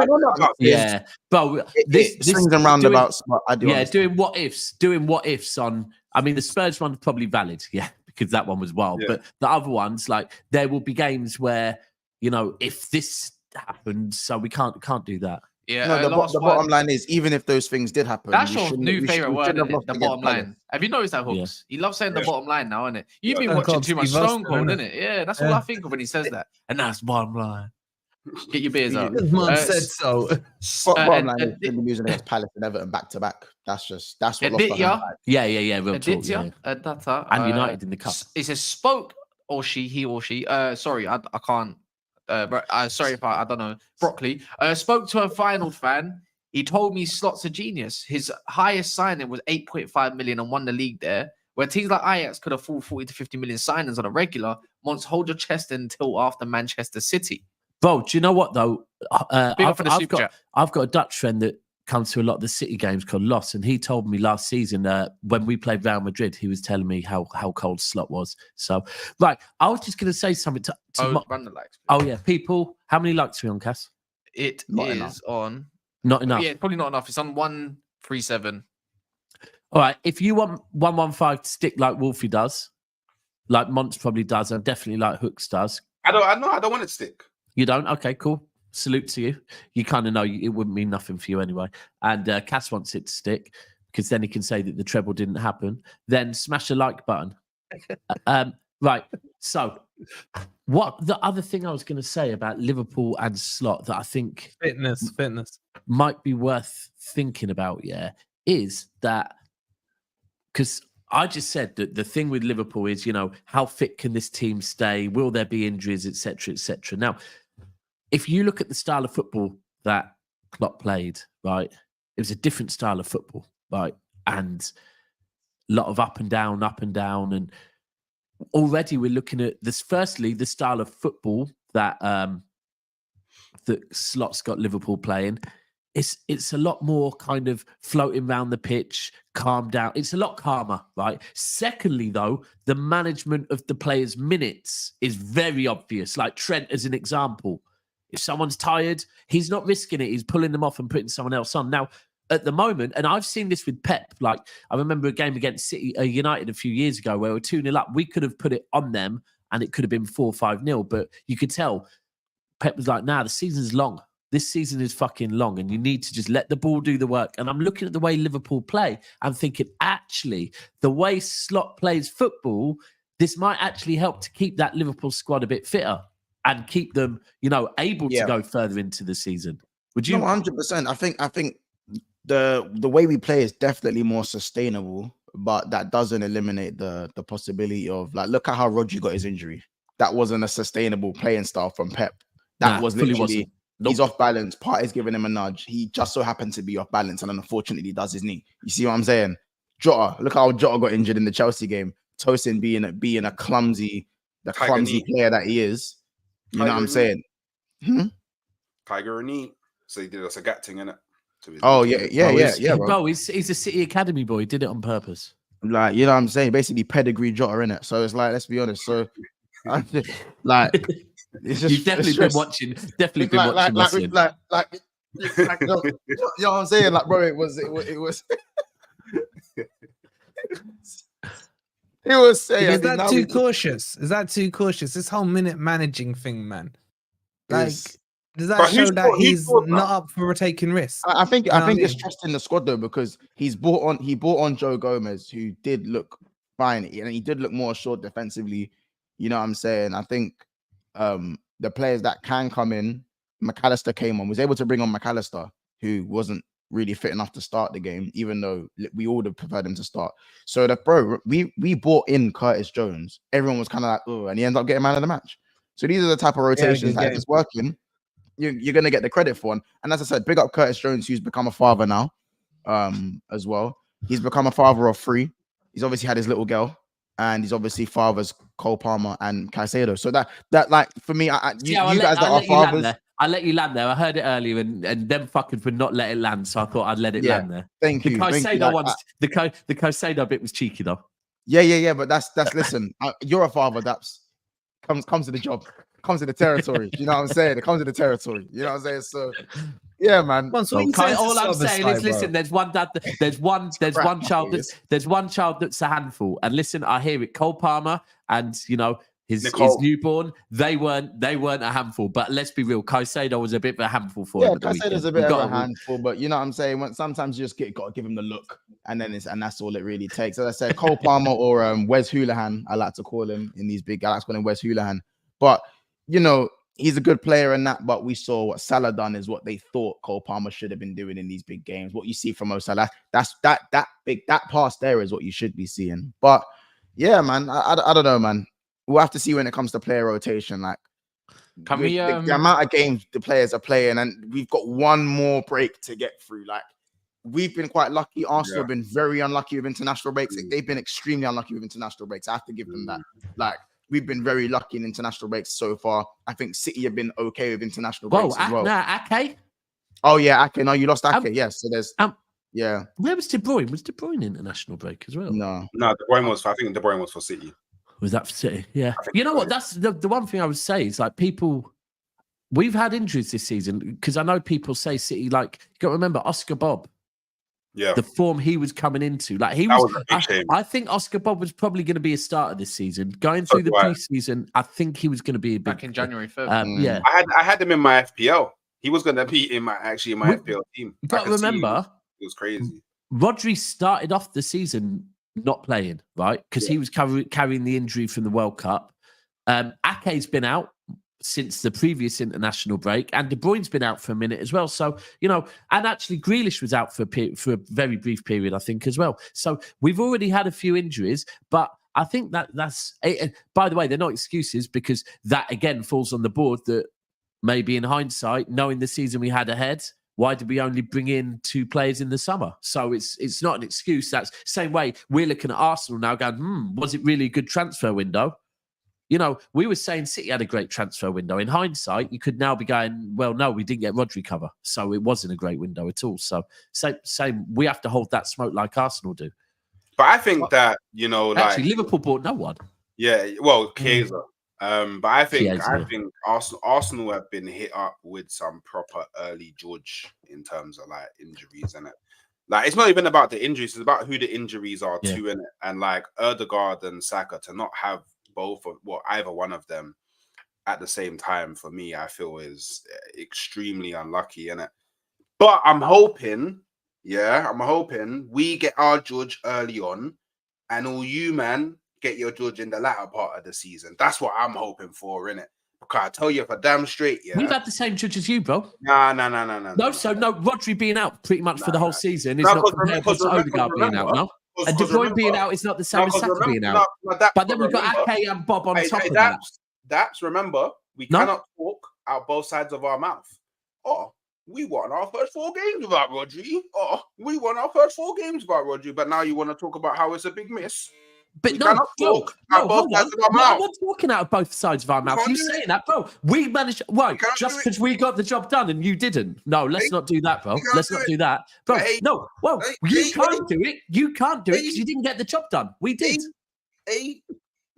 But this swings and roundabouts. I do. Doing what ifs on. I mean, the Spurs one's probably valid, because that one was wild. Yeah. But the other ones, like, there will be games where, if this happened, so we can't do that. Yeah, no, the bottom line is, even if those things did happen, that's your new favorite word, the bottom line. Have you noticed that, Hooks? He loves saying the bottom line now, isn't it? You've been watching too much Stone Cold, isn't it? Yeah, that's all I think of when he says that. And that's bottom line. Get your beers up. Mom said so. Bottom line is been losing against Palace and Everton back to back. That's what lost behind. Yeah. Real talk. And United in the cup. It says spoke he or she. Sorry, I can't. Sorry if I don't know. Broccoli spoke to a final fan. He told me Slot's a genius. His highest signing was 8.5 million and won the league there. Where teams like Ajax could afford 40 to 50 million signings on a regular. Monts, hold your chest until after Manchester City. Bro, do you know what though? I've got a Dutch friend that comes to a lot of the City games called Loss, and he told me last season when we played Real Madrid, he was telling me how cold Slot was. So, right, I was just going to say something to run the likes. Oh yeah, people, how many likes are we on, Cass? It Not is enough. on. Not enough. Yeah, probably not enough. It's on 137. All right, if you want 115 to stick like Wolfie does, like Monts probably does, and definitely like Hooks does. I don't want it to stick. You don't? Okay, cool. Salute to you. You kind of know it wouldn't mean nothing for you anyway. And Cass wants it to stick because then he can say that the treble didn't happen. Then smash the like button. Right. So, what the other thing I was going to say about Liverpool and Slot that I think fitness might be worth thinking about, is that because I just said that the thing with Liverpool is, how fit can this team stay? Will there be injuries, etc., etc. Now, if you look at the style of football that Klopp played, right, it was a different style of football, right, and a lot of up and down, and already we're looking at this. Firstly, the style of football that that Slot's got Liverpool playing. It's a lot more kind of floating around the pitch, calm down. It's a lot calmer, right? Secondly, though, the management of the players' minutes is very obvious. Like Trent, as an example, if someone's tired, he's not risking it. He's pulling them off and putting someone else on. Now, at the moment, and I've seen this with Pep. Like I remember a game against United a few years ago where we were 2-0 up. We could have put it on them, and it could have been 4-5-0. But you could tell Pep was like, "Nah, the season's long. This season is fucking long, and you need to just let the ball do the work." And I'm looking at the way Liverpool play. I'm thinking, actually, the way Slot plays football, this might actually help to keep that Liverpool squad a bit fitter and keep them, able to go further into the season. Would you? No, 100%. I think the way we play is definitely more sustainable, but that doesn't eliminate the possibility of, like, look at how Rodri got his injury. That wasn't a sustainable playing style from Pep. That was literally. Nope. He's off balance. Partey's giving him a nudge. He just so happened to be off balance, and unfortunately does his knee. You see what I'm saying? Jota, look how Jota got injured in the Chelsea game. Tosin being a clumsy player that he is. You know what I'm saying? Tiger knee. So he did us a gat thing, innit? Yeah, bro. He's a City Academy boy. He did it on purpose. Like, you know what I'm saying? Basically pedigree Jota, innit? So it's like, let's be honest. So I just, like. It's just, You've definitely been watching. Definitely been watching. You know what I'm saying? Like, bro, it was. It was saying. Is that too cautious? Is that too cautious? This whole minute managing thing, man. Like, does that show that he's not up for taking risks? I think it's trusting the squad though, because he brought on Joe Gomez, who did look fine, and he did look more assured defensively. You know what I'm saying? I think. The players that can come in, McAllister came on, was able to bring on McAllister, who wasn't really fit enough to start the game, even though we all would have preferred him to start. So we brought in Curtis Jones. Everyone was kind of like, oh, and he ends up getting man of the match. So these are the type of rotations that if it's working, you're going to get the credit for. And as I said, big up Curtis Jones, who's become a father now, as well. He's become a father of 3. He's obviously had his little girl. And he's obviously fathers Cole Palmer and Caicedo. So that like for me, you guys that are fathers. I'll let you land there. I heard it earlier, and them fuckers would not let it land, so I thought I'd let it land there. Thank you. The Caicedo bit was cheeky though. Yeah. But that's listen. You're a father. Daps comes to the job, comes to the territory. You know what I'm saying? It comes to the territory. You know what I'm saying? So. Yeah, man. All I'm saying is, listen. There's one child that's a handful. And listen, I hear it. Cole Palmer and his newborn. They weren't a handful. But let's be real. Caicedo was a bit of a handful for him. Yeah, Caicedo's a bit of a handful. But you know what I'm saying? Sometimes you just got to give him the look, and that's all it really takes. As I said, Cole Palmer or Wes Hoolahan, I like to call him in these big. I like to call him Wes Hoolahan. But he's a good player in that, but we saw what Salah done is what they thought Cole Palmer should have been doing in these big games. What you see from Mo Salah, that pass there is what you should be seeing. But yeah, man, I don't know, man. We'll have to see when it comes to player rotation. Like Can we the amount of games the players are playing, and we've got one more break to get through. Like, we've been quite lucky. Arsenal have been very unlucky with international breaks. They've been extremely unlucky with international breaks. I have to give them that. Like, we've been very lucky in international breaks so far. I think City have been okay with international breaks as well. Ake? Oh yeah, Ake. No, you lost Ake. Yes. So there's yeah. Where was De Bruyne? Was De Bruyne international break as well? No, De Bruyne was. I think De Bruyne was for City. Was that for City? Yeah. You know what? That's the one thing I would say is like people. We've had injuries this season because I know people say City. Like, you got to remember Oscar Bob. Yeah. The form he was coming into, like I think Oscar Bob was probably going to be a starter this season. Going through the preseason, I think he was going to be a big back in January 5th. Yeah, I had him in my FPL. He was going to be in my FPL team. You got to remember, it was crazy. Rodri started off the season not playing, right? Because he was carrying the injury from the World Cup. Ake's been out since the previous international break, and De Bruyne's been out for a minute as well. So, you know, and actually Grealish was out for a very brief period, I think, as well. So we've already had a few injuries, but I think that's by the way, they're not excuses, because that again falls on the board that maybe in hindsight, knowing the season we had ahead, why did we only bring in 2 players in the summer? So it's not an excuse. That's the same way we're looking at Arsenal now going, was it really a good transfer window? You know, we were saying City had a great transfer window. In hindsight, you could now be going, well, no, we didn't get Rodri cover. So it wasn't a great window at all. So same, we have to hold that smoke like Arsenal do. But I think that, you know, like... Actually, Liverpool bought no one. Yeah, well, Chiesa. But I think Arsenal have been hit up with some proper early judge in terms of like injuries, and like it's not even about the injuries, it's about who the injuries are to, in it. And like Ødegaard and Saka to not have either one of them at the same time, for me, I feel is extremely unlucky, innit? But I'm hoping we get our judge early on, and all you man get your judge in the latter part of the season. That's what I'm hoping for, innit? Because I tell you for damn straight, we've had the same judge as you, bro. No. Rodri being out pretty much for the whole season is not comparable to Ødegaard being out, no? And De Bruyne being out is not the same as Saka being out. But then we've got Ake and Bob on top of that. Daps, remember, we cannot talk out both sides of our mouth. Oh, we won our first 4 games without Rodri. But now you want to talk about how it's a big miss. But I'm not talking out of both sides of our mouth. You saying that, bro? We managed, just because we got the job done and you didn't. No, let's not do that, bro. Let's not do that, bro. You can't do it. You can't do it because you didn't get the job done. We did. Let's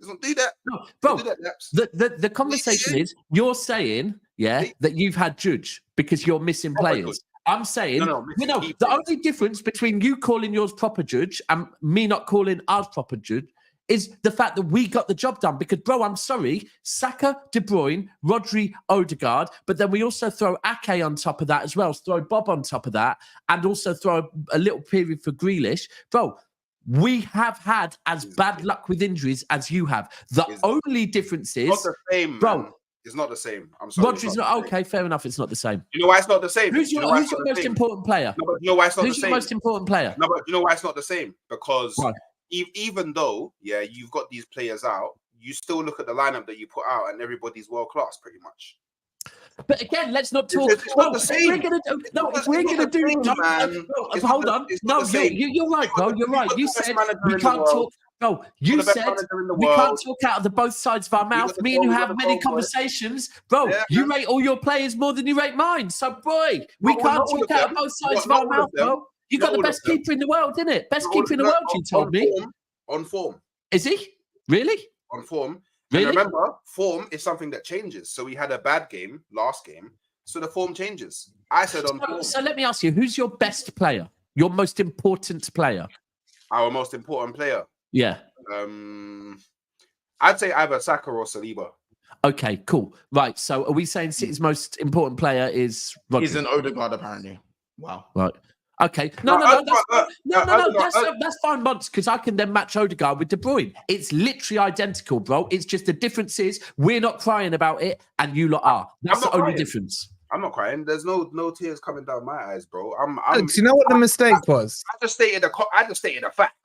not do that. No, bro. The conversation is you're saying, that you've had judge because you're missing players. I'm saying, the only difference between you calling yours proper judge and me not calling ours proper judge is the fact that we got the job done. Because, bro, I'm sorry, Saka, De Bruyne, Rodri, Ødegaard, but then we also throw Ake on top of that as well, throw Bob on top of that, and also throw a little period for Grealish. Bro, we have had as bad luck with injuries as you have. The only difference is, not the same, bro. It's not the same. I'm sorry. Rodri's not okay. Fair enough. It's not the same. You know why it's not the same? Who's your most important player? No, but you know why it's not the same? Who's your most important player? No, but you know why it's not the same? Because even though, you've got these players out, you still look at the lineup that you put out, and everybody's world class, pretty much. But again, let's not talk. Hold on. No, you're right, bro. You're right. You said we can't talk. No, you said we can't talk out of the both sides of our mouth. Me and you have many conversations. Bro, you rate all your players more than you rate mine. So, boy, we can't talk out of both sides of our mouth, bro. You got the best keeper in the world, didn't it? Best keeper in the world, you told me. On form. Is he? Really? On form. Really? And remember, form is something that changes. So we had a bad game last game, so the form changes. I said on form. So let me ask you, who's your best player? Your most important player? Our most important player? Yeah. I'd say either Saka or Saliba. Okay, cool. Right, so are we saying City's most important player is Rodri? He's an Ødegaard, apparently. Wow. Right. Okay. No. That's fine, Monts, because I can then match Ødegaard with De Bruyne. It's literally identical, bro. It's just the difference is we're not crying about it, and you lot are. That's the only difference. I'm not crying. There's no tears coming down my eyes, bro. Do you know what the mistake was? I just stated a fact.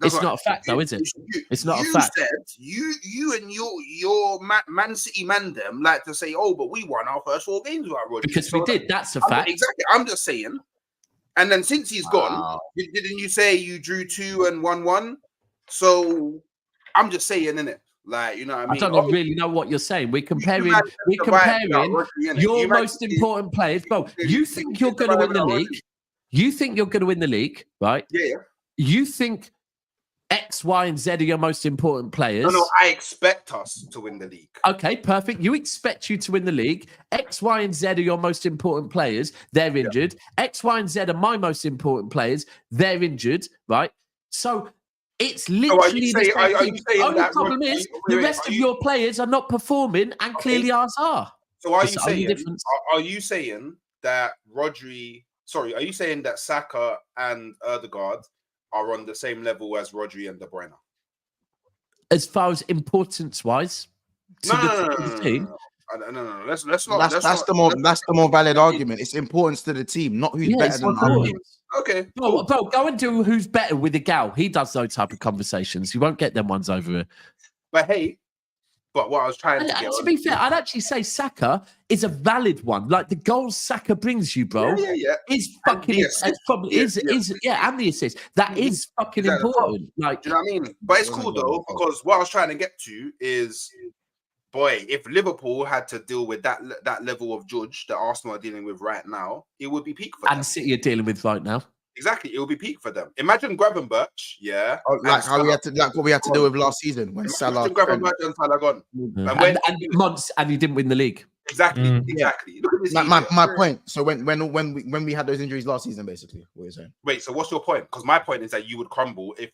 It's not a fact, though, is it? It's not a fact. Said, you and your Man City man them like to say, oh, but we won our first 4 games without Rodri. Because we did. That's a fact. Exactly. I'm just saying. And then since he's gone, didn't you say you drew 2 and 1-1? So I'm just saying, innit? Like, you know what I mean? I don't really know what you're saying. We're comparing your most important players. Bro, you think you're going to win the league? You think you're going to win the league, right? Yeah. You think X, Y, and Z are your most important players? No, I expect us to win the league. Okay, perfect. You expect you to win the league. X, Y, and Z are your most important players. They're injured. X, Y, and Z are my most important players. They're injured, right? So it's literally the only problem is the rest of your players are not performing, and clearly ours are. So are you saying that Rodri? Sorry, are you saying that Saka and Ødegaard are on the same level as Rodri and De Bruyne? As far as importance-wise, No. Let's not. That's the more valid argument. It's importance to the team, not who's better than others. Okay, bro, go and do who's better with the gal. He does those type of conversations. You won't get them ones over here. But hey, what I was trying to be fair, I'd actually say Saka is a valid one. Like the goals Saka brings you, bro, is fucking. And the assist. That is fucking important. Like, do you know what I mean? But it's cool though, because what I was trying to get to is, boy, if Liverpool had to deal with that level of judge that Arsenal are dealing with right now, it would be peak for them. And City are dealing with right now. Exactly, it will be peak for them. Imagine Gravenberch, what we had to do with last season when Salah. Gravenberch and Salah gone, and Monts, and he didn't win the league. Exactly. Look at this. My point. So when we had those injuries last season, basically, what you're saying? Wait, so what's your point? Because my point is that you would crumble if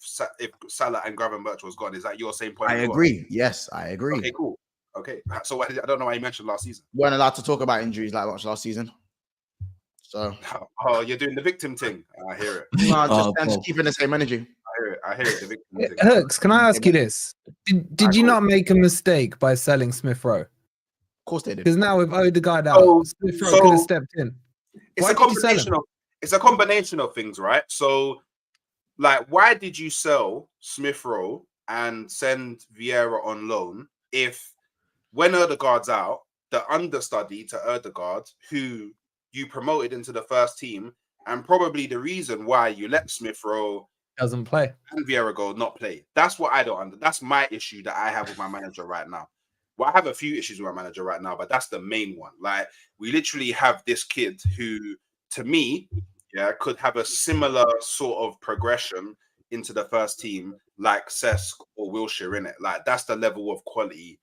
Salah and Gravenberch was gone. Is that your same point? I agree. Yes, I agree. Okay, cool. Okay, so I don't know why you mentioned last season. We weren't allowed to talk about injuries like much last season. So, you're doing the victim thing. I hear it. No, just keeping the same energy. I hear it. The victim thing. Hooks, can I ask you this? Did you not make a mistake by selling Smith Rowe? Of course they did. Because now with Ødegaard out, Smith Rowe could have stepped in. It's a combination of things, right? So, like, why did you sell Smith Rowe and send Vieira on loan if, when Ødegaard's out, the understudy to Ødegaard, who you promoted into the first team, and probably the reason why you let Smith Rowe doesn't play and Vieira go not play? That's what I don't understand. That's my issue that I have with my manager right now. Well, I have a few issues with my manager right now, but that's the main one. Like, we literally have this kid who, to me, could have a similar sort of progression into the first team like Cesc or Wilshere in it. Like, that's the level of quality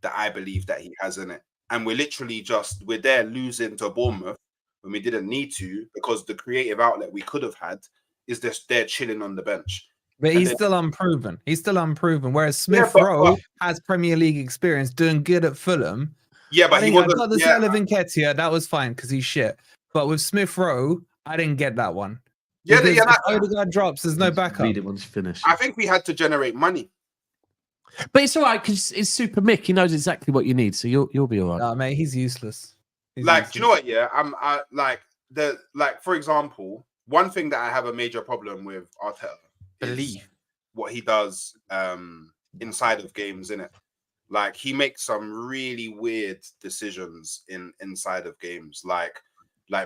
that I believe that he has in it. And we're there losing to Bournemouth when we didn't need to, because the creative outlet we could have had is just there chilling on the bench. But he's still unproven. Whereas Smith Rowe has Premier League experience, doing good at Fulham. Yeah, but he wasn't. I got the sale of Nketiah, that was fine because he's shit. But with Smith Rowe, I didn't get that one. If Ødegaard drops, there's no backup. Read it once finished. I think we had to generate money. But it's all right because it's Super Mick. He knows exactly what you need, so you'll be all right. Nah, mate, he's useless. Do you know what? Yeah, for example, one thing that I have a major problem with Arteta is what he does inside of games, innit? Like, he makes some really weird decisions inside of games, like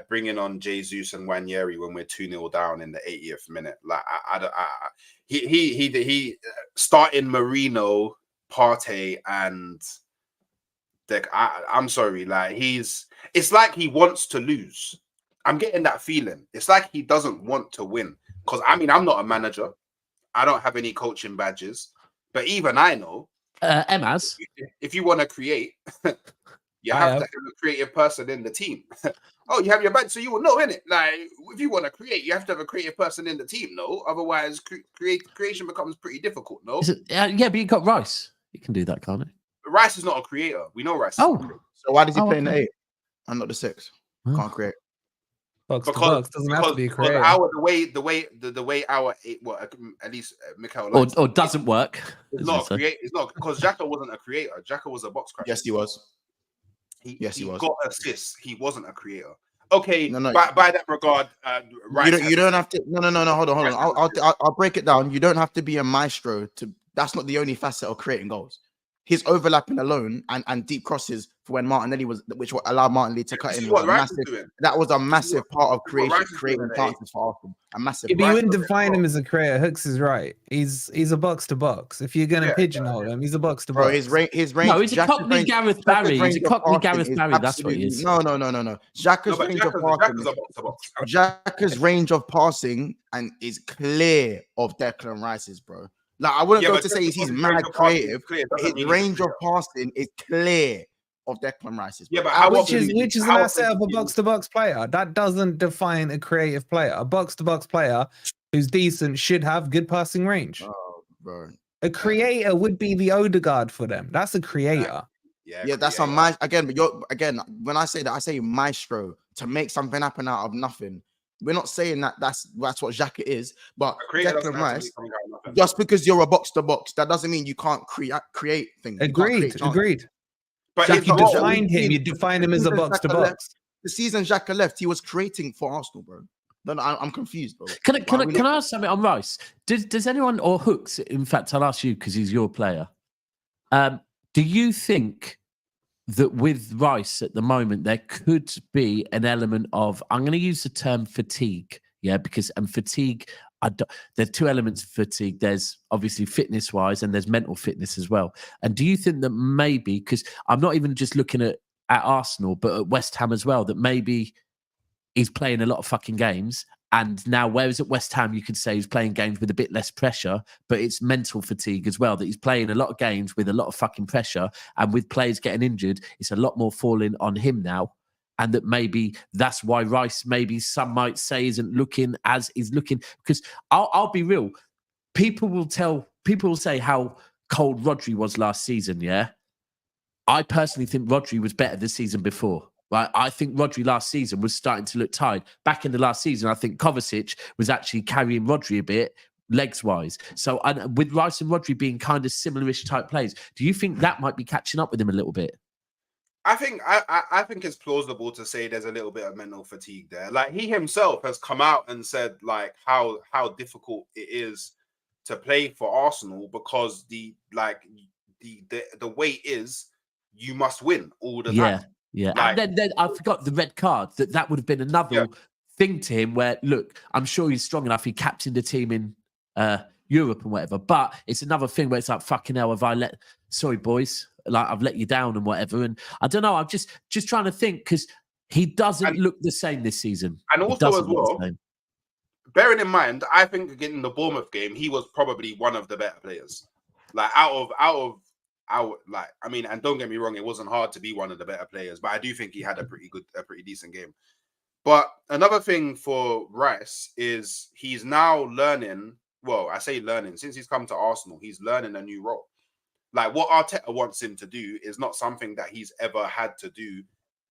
bringing on Jesus and Wanyeri when we're 2-0 down in the 80th minute. Like, he starting Marino, Partey, and I'm sorry, like, it's like he wants to lose. I'm getting that feeling. It's like he doesn't want to win. Because, I mean, I'm not a manager. I don't have any coaching badges. But even I know, Emma's, if you want to create, you have to have a creative person in the team. Oh, you have your badge, so you will know, innit? Like, if you want to create, you have to have a creative person in the team, no? Otherwise, creation becomes pretty difficult, no? But you got Rice. You can do that, can't you? Rice is not a creator. We know Rice. Oh, so why does he play in the 8 and not the 6? Can't create. Because doesn't have to be creative. The way our at least Mikel or doesn't work. It's not create. It's not, because Xhaka wasn't a creator. Xhaka was a box crasher. Yes, he was. He got assists. He wasn't a creator. okay, No, by that regard, you don't have to. No. Hold on. I'll break it down. You don't have to be a maestro to. That's not the only facet of creating goals. His overlapping alone and deep crosses for when Martinelli which allowed Martinelli to cut in, was a massive. That was a massive part of creating chances for Arsenal. A massive. If you wouldn't define him as a creator, Hooks is right. He's a box to box. If you're gonna pigeonhole him, he's a box to box. Bro, his range. No, he's a Cockney Gareth Barry. He's a Cockney Gareth Barry. That's what he is. No. Xhaka's range of passing. Xhaka's range of passing and is clear of Declan Rice's, bro. Like, I wouldn't go to say he's mad creative. His range of passing is clear of Declan Rice's. Yeah, but which is an asset of a box-to-box player. That doesn't define a creative player. A box-to-box player who's decent should have good passing range. Oh, bro. A creator would be the Odegaard for them. That's a creator. Yeah, that's on my again. But when I say that, I say maestro to make something happen out of nothing. We're not saying that that's what Xhaka is, but Declan Rice, just because you're a box to box, that doesn't mean you can't create things. Agreed. But if you defined him, you define him as a box to box. The season Xhaka left, he was creating for Arsenal, bro. I'm confused, bro. Can I ask something on Rice? Does anyone, or Hooks, in fact, I'll ask you because he's your player. Do you think that with Rice at the moment, there could be an element of, I'm going to use the term fatigue, because fatigue, there's two elements of fatigue. There's obviously fitness-wise and there's mental fitness as well. And do you think that maybe, because I'm not even just looking at Arsenal, but at West Ham as well, that maybe he's playing a lot of fucking games, and now whereas at West Ham you could say he's playing games with a bit less pressure, but it's mental fatigue as well, that he's playing a lot of games with a lot of fucking pressure, and with players getting injured, it's a lot more falling on him now, and that maybe that's why Rice, maybe some might say, isn't looking as he's looking. Because I'll be real, people will say how cold Rodri was last season. I personally think Rodri was better the season before. Right, I think Rodri last season was starting to look tired. Back in the last season, I think Kovacic was actually carrying Rodri a bit, legs-wise. So with Rice and Rodri being kind of similar-ish type players, do you think that might be catching up with him a little bit? I think it's plausible to say there's a little bit of mental fatigue there. Like, he himself has come out and said like how difficult it is to play for Arsenal because the way is you must win all the time. Yeah, like, and then I forgot the red card. That would have been another thing to him where, look, I'm sure he's strong enough. He captained the team in Europe and whatever, but it's another thing where it's like, fucking hell, sorry, boys, like I've let you down and whatever. And I don't know, I'm just trying to think, because he doesn't look the same this season. And also as well, bearing in mind, I think again in the Bournemouth game, he was probably one of the better players. Like and don't get me wrong, it wasn't hard to be one of the better players, but I do think he had a pretty decent game. But another thing for Rice is he's now learning. Well, I say learning, since he's come to Arsenal, he's learning a new role. Like, what Arteta wants him to do is not something that he's ever had to do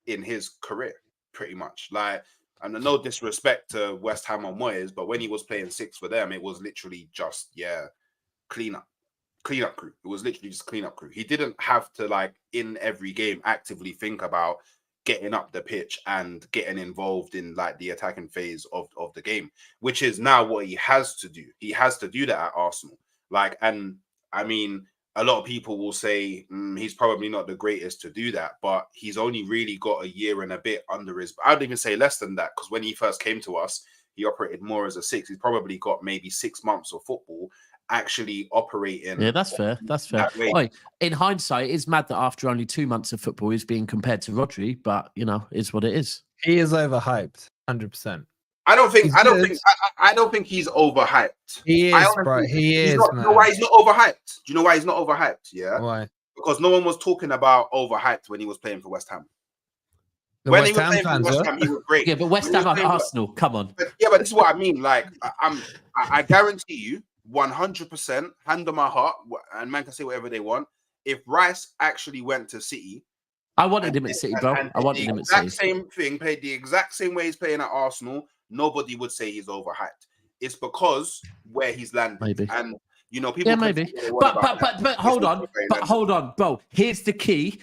in his career, pretty much. Like, and no disrespect to West Ham or Moyes, but when he was playing six for them, it was literally just cleanup crew. It was literally just cleanup crew. He didn't have to, like, in every game actively think about getting up the pitch and getting involved in like the attacking phase of the game, which is now what he has to do. He has to do that at Arsenal. Like, and I mean, a lot of people will say he's probably not the greatest to do that, but he's only really got a year and a bit under his, I'd even say less than that, because when he first came to us, he operated more as a six. He's probably got maybe 6 months of football actually operating. Yeah, that's fair. That's fair. In hindsight, it's mad that after only 2 months of football, he's being compared to Rodri, but you know, it's what it is. He is overhyped, 100%. I don't think he's overhyped. He is, bro. He is. You know why he's not overhyped? Do you know why he's not overhyped? Yeah. Why? Because no one was talking about overhyped when he was playing for West Ham. When he was playing for West Ham, he was great. Yeah, but West Ham and Arsenal, come on. But this is what I mean. Like, I guarantee you, 100%, hand on my heart, and man can say whatever they want. If Rice actually went to City, I wanted him at City, bro. I wanted him at City. Same thing, played the exact same way he's playing at Arsenal. Nobody would say he's overhyped. It's because where he's landed, maybe. And you know, people. Yeah, maybe. But hold on, bro. Here's the key.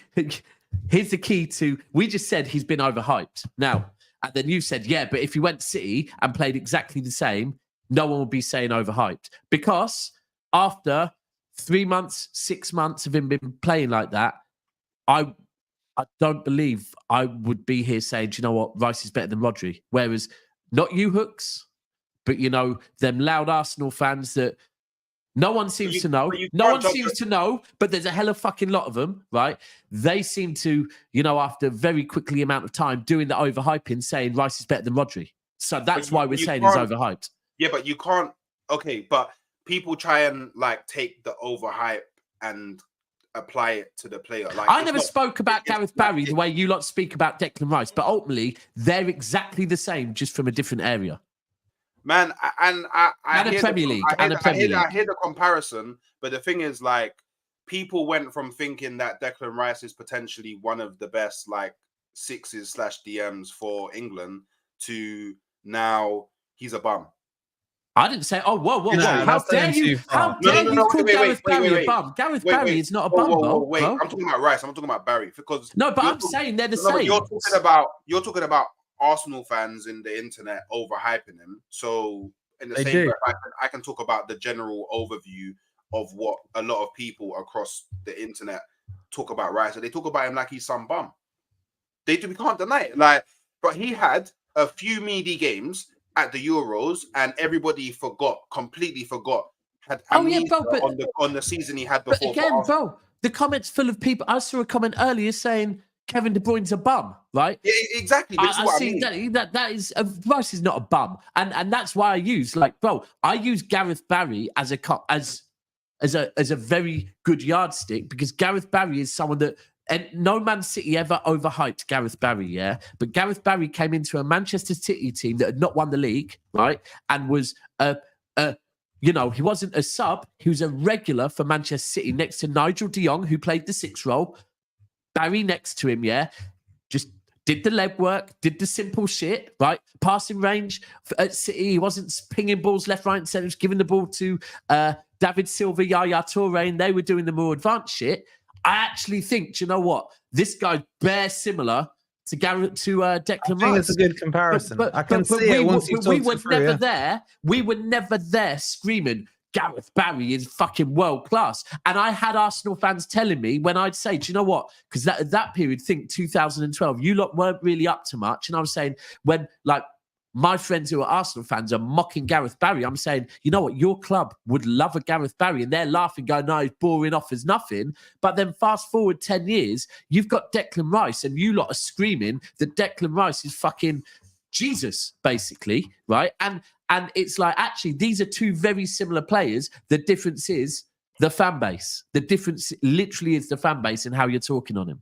Here's the key to. We just said he's been overhyped now. And then you said, yeah, but if he went to City and played exactly the same, no one would be saying overhyped. Because after 3 months, 6 months of him been playing like that, I don't believe I would be here saying, do you know what, Rice is better than Rodri. Whereas, not you, Hooks, but, you know, them loud Arsenal fans that no one seems to know. No one seems to know, but there's a hell of fucking lot of them, right? They seem to, you know, after very quickly amount of time, doing the overhyping, saying Rice is better than Rodri. So that's why we're saying he's overhyped. Yeah, but you can't. Okay, but people try and like take the overhype and apply it to the player. Like I never spoke about Gareth Barry the way you lot speak about Declan Rice, but ultimately they're exactly the same, just from a different area. Man, I hear Premier League. I hear the comparison, but the thing is, like, people went from thinking that Declan Rice is potentially one of the best like 6s/DMs for England to now he's a bum. I didn't say, oh, whoa. How dare you call Gareth Barry a bum? Gareth Barry is not a bum, bro. I'm talking about Rice. I'm not talking about Barry. Because no, but I'm saying they're the same. You're talking about Arsenal fans in the internet overhyping him. So in the same breath, I can talk about the general overview of what a lot of people across the internet talk about Rice. So they talk about him like he's some bum. We can't deny it. Like, but he had a few meaty games at the Euros, and everybody completely forgot. Had amnesia on the season he had before. But again, bro, the comments full of people. I saw a comment earlier saying Kevin De Bruyne's a bum, right? Yeah, exactly. I see that is Rice is not a bum, and that's why I use I use Gareth Barry as a very good yardstick, because Gareth Barry is someone that. And no Man City ever overhyped Gareth Barry, yeah? But Gareth Barry came into a Manchester City team that had not won the league, right? And was, he wasn't a sub. He was a regular for Manchester City next to Nigel de Jong, who played the 6 role. Barry next to him, yeah? Just did the leg work, did the simple shit, right? Passing range at City. He wasn't pinging balls left, right, and centre. He was giving the ball to David Silva, Yaya Toure, and they were doing the more advanced shit. I actually think, do you know what? This guy's bare similar to Declan Rice. I think it's a good comparison. I can see it once you talk it through. We were never there screaming, Gareth Barry is fucking world class. And I had Arsenal fans telling me when I'd say, do you know what? Because that period, think 2012, you lot weren't really up to much. And I was saying, when like my friends who are Arsenal fans are mocking Gareth Barry, I'm saying, you know what, your club would love a Gareth Barry, and they're laughing, going, no, he's boring off as nothing. But then fast forward 10 years, you've got Declan Rice, and you lot are screaming that Declan Rice is fucking Jesus, basically, right? And it's like, actually, these are two very similar players. The difference is the fan base. The difference literally is the fan base and how you're talking on him.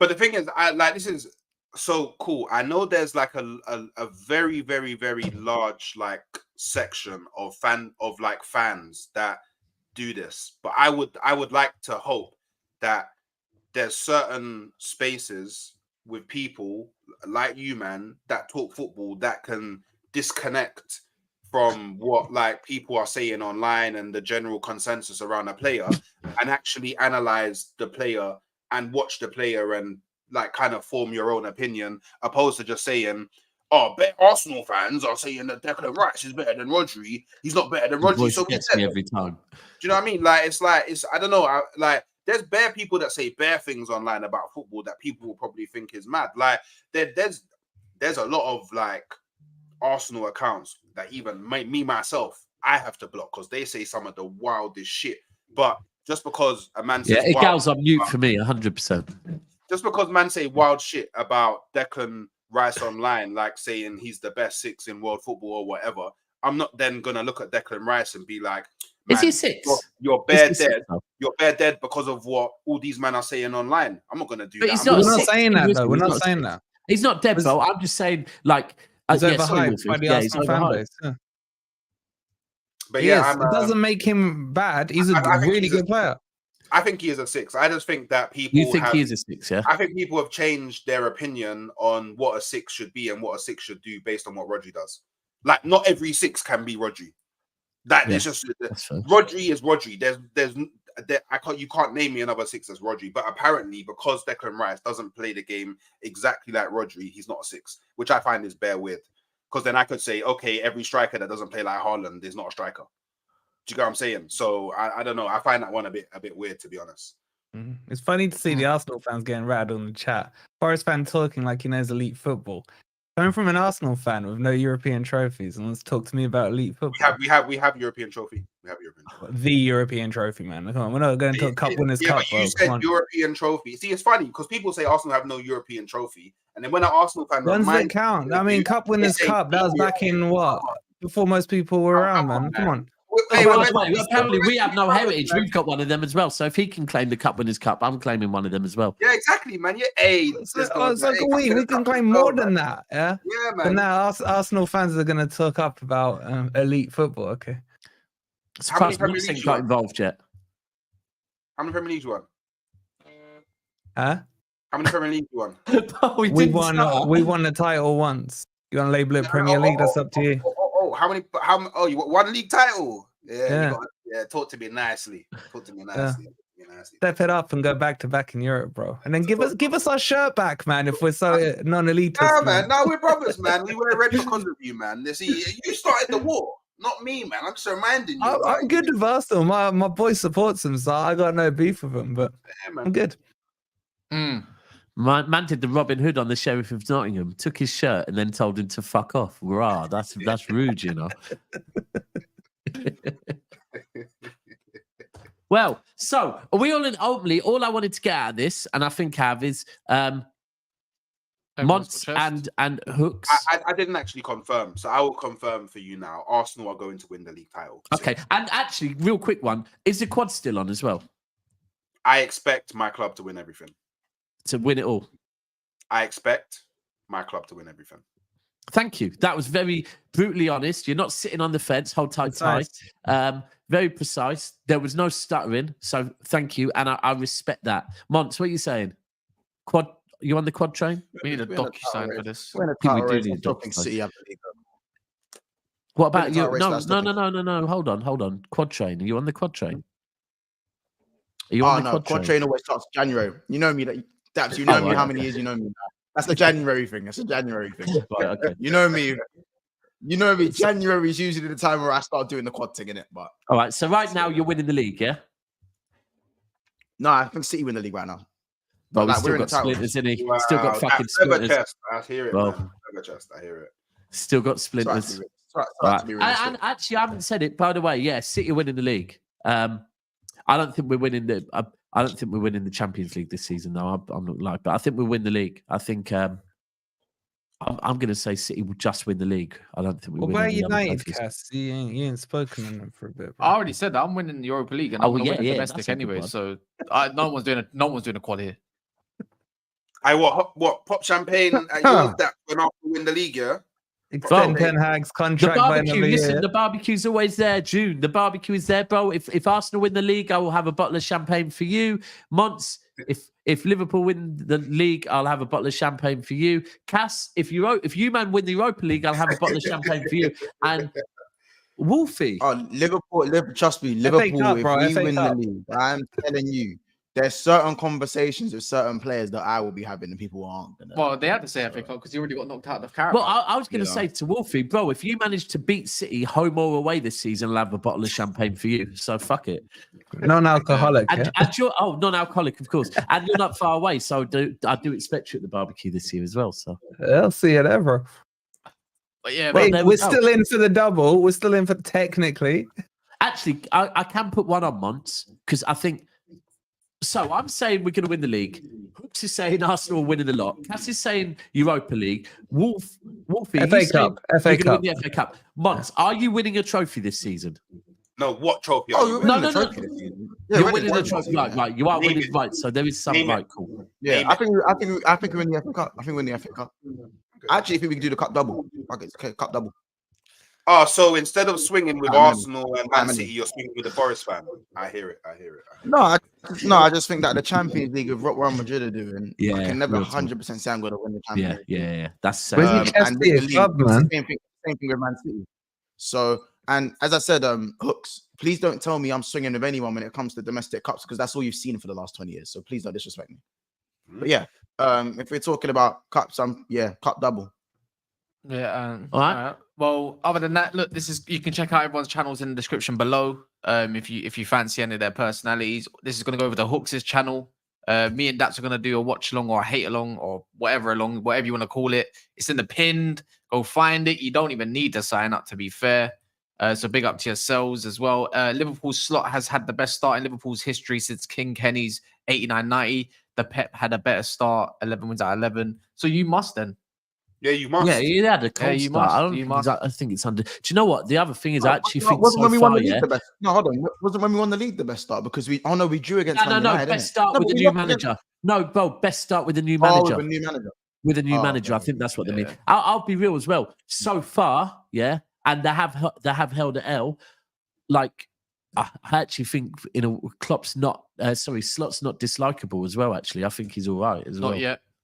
But the thing is, this is so cool. I know there's like a very, very, very large like section of fans that do this, but I would like to hope that there's certain spaces with people like you, man, that talk football that can disconnect from what like people are saying online and the general consensus around a player, and actually analyze the player and watch the player and like kind of form your own opinion, opposed to just saying, oh, Arsenal fans are saying that Declan Rice is better than Rodri. He's not better than Rodri. So gets me every time. Do you know what I mean? Like it's I don't know. There's bare people that say bare things online about football that people will probably think is mad. Like there's a lot of like Arsenal accounts that even me myself I have to block because they say some of the wildest shit. But just because a man says it goes on mute for me 100%. Just because man say wild shit about Declan Rice online, like saying he's the best 6 in world football or whatever, I'm not then gonna look at Declan Rice and be like, is he 6? You're bare dead. You're bare dead because of what all these men are saying online. I'm not gonna do that. We're not saying that though. We're not saying that. He's not dead, bro. I'm just saying, like, he's overhyped by the Arsenal fan base. Yeah. But yeah, it doesn't make him bad. He's a really good player. I think he is a 6. I just think that people. You think he is a 6, yeah? I think people have changed their opinion on what a 6 should be and what a 6 should do based on what Rodri does. Like, not every 6 can be Rodri. It's just Rodri is Rodri. There's You can't name me another 6 as Rodri, but apparently because Declan Rice doesn't play the game exactly like Rodri, he's not a 6, which I find is bare weird. Because then I could say, okay, every striker that doesn't play like Haaland is not a striker. Do you get what I'm saying? So I don't know. I find that one a bit weird, to be honest. It's funny to see the Arsenal fans getting rattled in the chat. Forest fan talking like he knows elite football. Coming from an Arsenal fan with no European trophies, and let's talk to me about elite football. We have European trophy. We have European trophy. The European trophy, man. Come on, we're not going to talk Cup Winners' Cup. But you said European trophy. See, it's funny because people say Arsenal have no European trophy, and then when an Arsenal fan ones that count. I mean, Cup Winners' Cup. That was back in what? Before most people were around, man. Come on. Apparently, we have no heritage. We've got one of them as well. So if he can claim the Cup Winners' Cup, I'm claiming one of them as well. Yeah, exactly, man. Yeah, it's like we can claim more than that. Yeah, man. But now Arsenal fans are going to talk up about elite football. Okay. So far, nothing got involved yet. How many Premier Leagues you won? Huh? How many Premier Leagues you won? We won the title once. You want to label it Premier League? That's up to you. You want one league title? Yeah. Talk to me nicely. Step it up and go back to back in Europe, bro. And then give us our shirt back, man. If we're so non-elitist. No, man. No, we're brothers, man. We wear red because of you, man. See, you started the war, not me, man. I'm just reminding you. I'm good with Arsenal. My boy supports them, so I got no beef with him. But I'm good. Man did the Robin Hood on the Sheriff of Nottingham, took his shirt and then told him to fuck off. Rah, that's rude, you know. Well, so are we all in? Ultimately, all I wanted to get out of this, and I think have is Monts and Hooks. I didn't actually confirm, so I will confirm for you now. Arsenal are going to win the league title. Okay, and actually, real quick one: is the quad still on as well? I expect my club to win everything. To win it all. I expect my club to win everything. Thank you. That was very brutally honest. You're not sitting on the fence. Hold tight. Very precise. There was no stuttering. So thank you. And I respect that. Monts, what are you saying? Quad? You on the quad train? We need a docu-sign for this. We do need a docu-sign. What about you? No. Hold on. Quad train. Are you on the quad train? Are you on the quad train always starts January. You know me. Daps, you know me. How many years you know me now? That's a January thing. Right, okay. You know me. January is usually the time where I start doing the quad thing, innit? But all right. So right now you're winning the league, yeah? No, I think City win the league right now. But we still got splinters, isn't he? Wow. Still got fucking splinters. Chest. I hear it. Well, I hear it. Still got splinters. And actually, I haven't said it. By the way, yeah, City winning the league. I don't think we're winning the. I don't think we're winning the Champions League this season, though. I'm not lying, but I think we'll win the league. I think I'm going to say City will just win the league. I don't think we win. What about United, Cass? You ain't spoken on them for a bit. Bro. I already said that I'm winning the Europa League, and I'm going to win the domestic anyway. So no one's doing a quad here. What pop champagne at yours that when I win the league, yeah? Extend Ten Hag's contract. The barbecue's always there, June. The barbecue is there, bro. If Arsenal win the league, I will have a bottle of champagne for you. Monts, if Liverpool win the league, I'll have a bottle of champagne for you. Cass, if you man win the Europa League, I'll have a bottle of champagne for you. And Wolfie. Liverpool, trust me, Liverpool, Cup, if we win the league, I'm telling you, there's certain conversations with certain players that I will be having and people aren't gonna. Well, they had to say FA Cup because you already got knocked out of Carabao. Well, I was going to say to Wolfie, bro, if you manage to beat City home or away this season, I'll have a bottle of champagne for you. So fuck it. Non-alcoholic. And you're non-alcoholic, of course. And you're not far away, so I do expect you at the barbecue this year as well. So I'll see it ever. But yeah, we're still in for the double. We're still in for technically. Actually, I can put one on Monts because I think. So I'm saying we're going to win the league. Hooks is saying Arsenal winning the lot. Cass is saying Europa League. Wolfie, FA Cup. FA Cup. Monts, are you winning a trophy this season? No, what trophy? No. You're winning the trophy. Right. You are winning. Right. So there is something right cool. Yeah, I think we win the FA Cup. I think we win the FA Cup. I actually think we can do the cup double. Okay, cup double. Oh, so instead of swinging with Arsenal and Man City, you're swinging with the Forest fan. I hear it. No, I just think that the Champions League of what Real Madrid are doing, I can never 100% say I'm going to win the Champions League. Yeah. That's and the league, same thing with Man City. So, And as I said, Hooks, please don't tell me I'm swinging with anyone when it comes to domestic cups, because that's all you've seen for the last 20 years. So please don't disrespect me. But yeah, if we're talking about cups, cup double. Yeah. All right. Well, other than that, look, you can check out everyone's channels in the description below. If you fancy any of their personalities, this is going to go over to Hooks' channel. Me and Daps are going to do a watch along or a hate along or whatever you want to call it. It's in the pinned. Go find it. You don't even need to sign up, to be fair. So big up to yourselves as well. Liverpool's slot has had the best start in Liverpool's history since King Kenny's 89-90. The Pep had a better start, 11 wins out of 11. So you must then. Yeah, you must. Yeah, he had a cold you start. must. I think it's under. Do you know what? The other thing is, I actually think wasn't so when we far, won the league the best. No, hold on. Wasn't when we won the league the best start, because we drew against. No, best start with the new manager. No, bro, best start with the new manager. With a new manager. With a new manager, okay. I think that's what they mean. I'll be real as well. So far, yeah, and they have held an L. Like, I actually think Klopp's not. Slot's not dislikable as well. Actually, I think he's all right as well.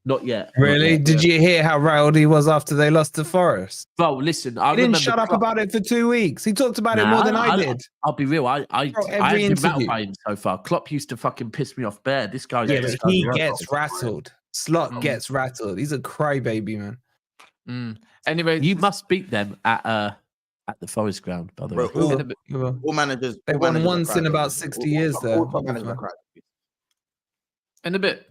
Not yet. Really? Did you hear how riled he was after they lost to Forest? Bro, listen, he didn't shut up about it for 2 weeks. He talked about it more than I did. I'll be real. I've been rattled by him so far. Klopp used to fucking piss me off bare. This guy, but he gets rattled. Slot gets rattled. He's a crybaby, man. Anyway, you must beat them at the Forest ground, by the way. All managers. They won once in about 60 years there. In a bit.